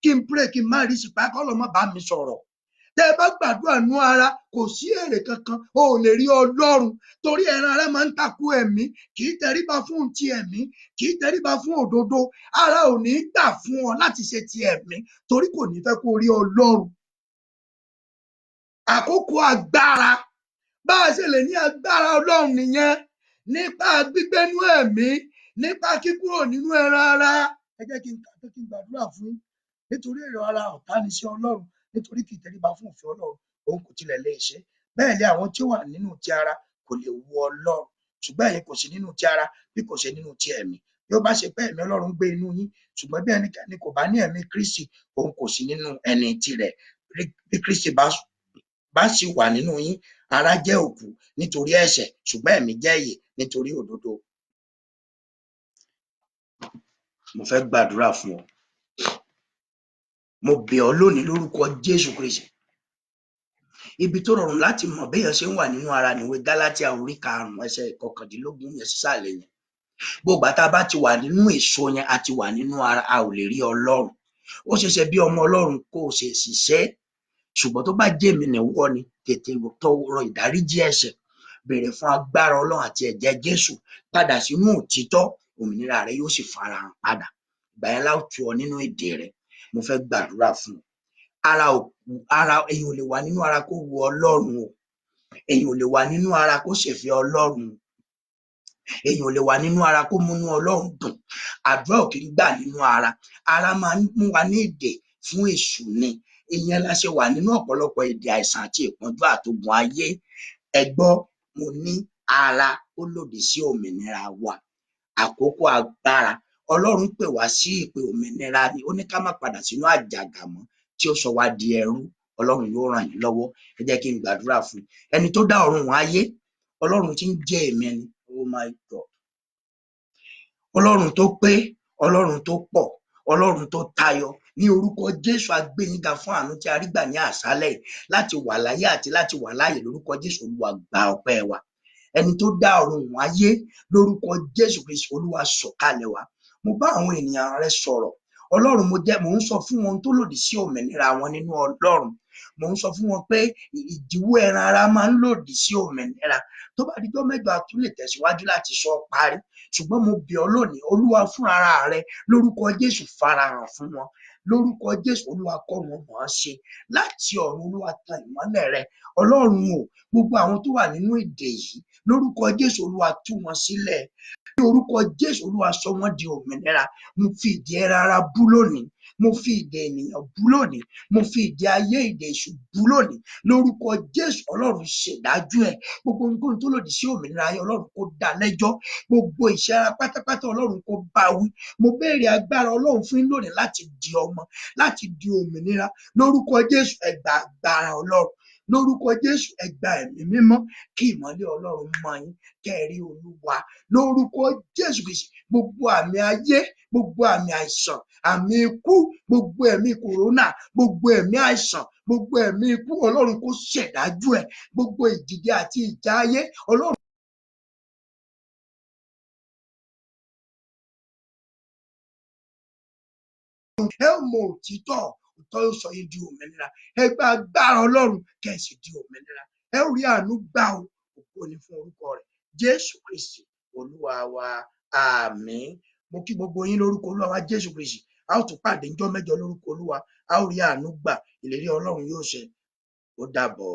kí n pray kí n má rí sípayá kọ́ lọ́ má bá mi sọ̀rọ̀. Tẹ́ ẹ bá gbàdúrà nú ara kò sí èrè kankan, o ò lè rí Ọlọ́run, torí ẹran ara máa ń takú ẹ̀mí, kì í tẹríba fún ti ẹ̀mí, kì í tẹríba fún òdodo. Ara ò ní gbà fún ọ láti ṣe ti ẹ̀mí torí kò ní fẹ́ kó rí Ọlọ́run. Àkókò agbára, bá a ṣe lè ní agbára Ọlọ́run nìyẹn, nípa gbígbénú ẹ̀mí, nípa kíkúrò nínú ẹran ara. Ẹ jẹ́ kí n gbàdúrà fún yín. Nítorí èrò ara ọ̀tá ni sí Ọlọ́run, nítorí kì í tẹríba fún òfin Ọlọ́run, òun kò tilẹ̀ lè ṣe. Bẹ́ẹ̀ ni àwọn tí ó wà nínú ti ara kò lè wo Ọlọ́run. Ṣùgbọ́n ẹ̀yin kò sí nínú ti ara bí kò ṣe nínú ti ẹ̀mí. Bí ó bá ṣe pé ẹ̀mí Ọlọ́run gbé inú yín, ṣùgbọ́n bí ẹnikẹ́ni kò bá ní ẹ̀mí Kristi, òun kò sí nínú ẹni tirẹ̀. Bí Kristi bá sì wà nínú yín, ara jẹ́ òkú nítorí ẹ̀ṣẹ̀, ṣùgbọ́n ẹ̀mí jẹ́ ìyè nítorí òdodo. Mo fẹ́ gbàdúrà fún ọ. Mo bẹ̀ ọ́ lónìí lórúkọ Jésù Kristi. Ibi tó rọrùn láti mọ̀ béèyàn ṣe ń wà nínú ara níwé Gálátíà orí 5 ẹsẹ̀ 19 yẹn sísàlẹ̀ yẹn. Gbogbo àtà bá ti wà nínú èso yẹn, a ti wà nínú ara, a ò lè rí Ọlọ́run. Ó ṣeéṣe bí ọmọ Ọlọ́run kó o ṣe ṣiṣẹ́, ṣùgbọ́n tó bá jẹ́ èmi nìwọ ni, tètè tọrọ ìdáríjì ẹ̀ṣẹ̀, béèrè fún agbára Ọlọ́run àti ẹ̀jẹ̀ Jésù, padà sínú òtítọ́, òmìnira rẹ yóò sì farahàn padà. Ìgbà yẹn la ó tú ọ nínú èdè rẹ. Mo fẹ́ gbàdúrà fún ọ. Ara èyàn ò lè wà nínú ara kó wo Ọlọ́run o. Èyàn ò lè wà nínú ara kó ṣèfẹ́ Ọlọ́run. Èyàn ò lè wà nínú ara kó múnú Ọlọ́run dùn. Àdúrà ò kì í gbà nínú ara. Ara máa ń mú wa ní èdè fún èṣù ni. Ìyẹn la ṣe wà nínú ọ̀pọ̀lọpọ̀ èdè àìsàn àti ìpọ́njú àtogun ayé. Ẹ gbọ́, mo ní ara ó lòdì sí òmìnira wa. Àkókò agbára, Ọlọ́run pè wá sí ìpè òmìnira ni. Ó ní ká má padà sínú àjàgà mọ́ tí ó sọ wá di ẹrú. Ọlọ́run yóò ràn yín lọ́wọ́. Ẹ jẹ́ kí n gbàdúrà fún ẹni tó dá ọ̀run wọn ayé. Ọlọ́run tí ń jẹ́ èmi ẹni. Oh my God. Ọlọ́run tó pé, Ọlọ́run tó pọ̀, Ọlọ́run tó tayọ. Ní orúkọ Jésù, a gbé yín ga fún àánú tí a rí gbà ní àṣálẹ̀ láti wà láyé àti láti wà láàyè. Lórúkọ Jésù, Olúwa gba ọpẹ́ wa. Ẹni tó dá ọ̀run wọn ayé, lórúkọ Jésù Kristi, Olúwa sọ̀kalẹ̀ wá. Mo bá àwọn ènìyàn rẹ sọ̀rọ̀. Ọlọ́run, mò ń sọ fún wọn tó lòdì sí òmìnira wọn nínú Ọlọ́run. Mò ń sọ fún wọn pé ìdíwọ́ ẹran ara máa ń lòdì sí òmìnira. Tó bá dijọ́ mẹ́jọ, a tún lè tẹ̀síwájú láti sọ parí. Ṣùgbọ́n mo bẹ̀ ọ́ lónìí, Olúwa fún ara rẹ, lórúkọ Jésù farahàn fún wọn. Lórúkọ Jésù, Olúwa kọ́ wọn mọ̀ ọ́n ṣe. Láti ọ̀run, Olúwa tan ìmọ́lẹ̀ rẹ. Ọlọ́run o, gbogbo àwọn tó wà nínú ìdè yìí, lórúkọ Jésù, Olúwa tú wọn sílẹ̀. Ní orúkọ Jésù, Olúwa sọ wọ́n di òmìnira. Mo fi ìdè ẹran ara bú lónìí. mo fi ìdè ènìyàn bú lónìí, mo fi ìdè ayé ìdè èṣù bú lónìí lórúkọ Jésù. Ọlọ́run ṣèdájọ́ ẹ̀. Gbogbo ohun tó lòdì sí òmìnira ayé Ọlọ́run kó dá lẹ́jọ́. Gbogbo ìṣẹ́ ara pátápátá Ọlọ́run kó bá wí. Mo béèrè agbára Ọlọ́run fún yín lónìí láti di ọmọ, láti di òmìnira lórúkọ Jésù. Ẹ gba agbára Ọlọ́run lórúkọ Jésù. Ẹ gba ẹ̀mí mímọ́, kí ìmọ́lẹ̀ Ọlọ́run mọ́ yín, kẹ́ ẹ rí Olúwa lórúkọ Jésù Kristi. Gbogbo àmì ayé, gbogbo àmì àìsàn, àmì ikú, gbogbo ẹ̀mí kòrónà, gbogbo ẹ̀mí àìsàn, gbogbo ẹ̀mí ikú Ọlọ́run kó ṣèdájọ́ ẹ̀. Gbogbo ìdìde àti ìjà ayé Ọlọ́run ẹ ó mọ òtítọ́, òtítọ́ yóò sọ yín di òmìnira. Ẹ gba agbára Ọlọ́run kẹ́ ẹ sì di òmìnira. Ẹ ó rí àánú gbà o. Ògo ni fún orúkọ rẹ̀, Jésù Kristi Olúwa wa. Àmín. Mo kí gbogbo yín lórúkọ Olúwa wa Jésù Kristi. A ó tún pàdé níjọ́ mẹ́jọ lórúkọ Olúwa. A ó rí àánú gbà. Ìlérí Ọlọ́run yóò ṣẹ. Ó dàbọ̀.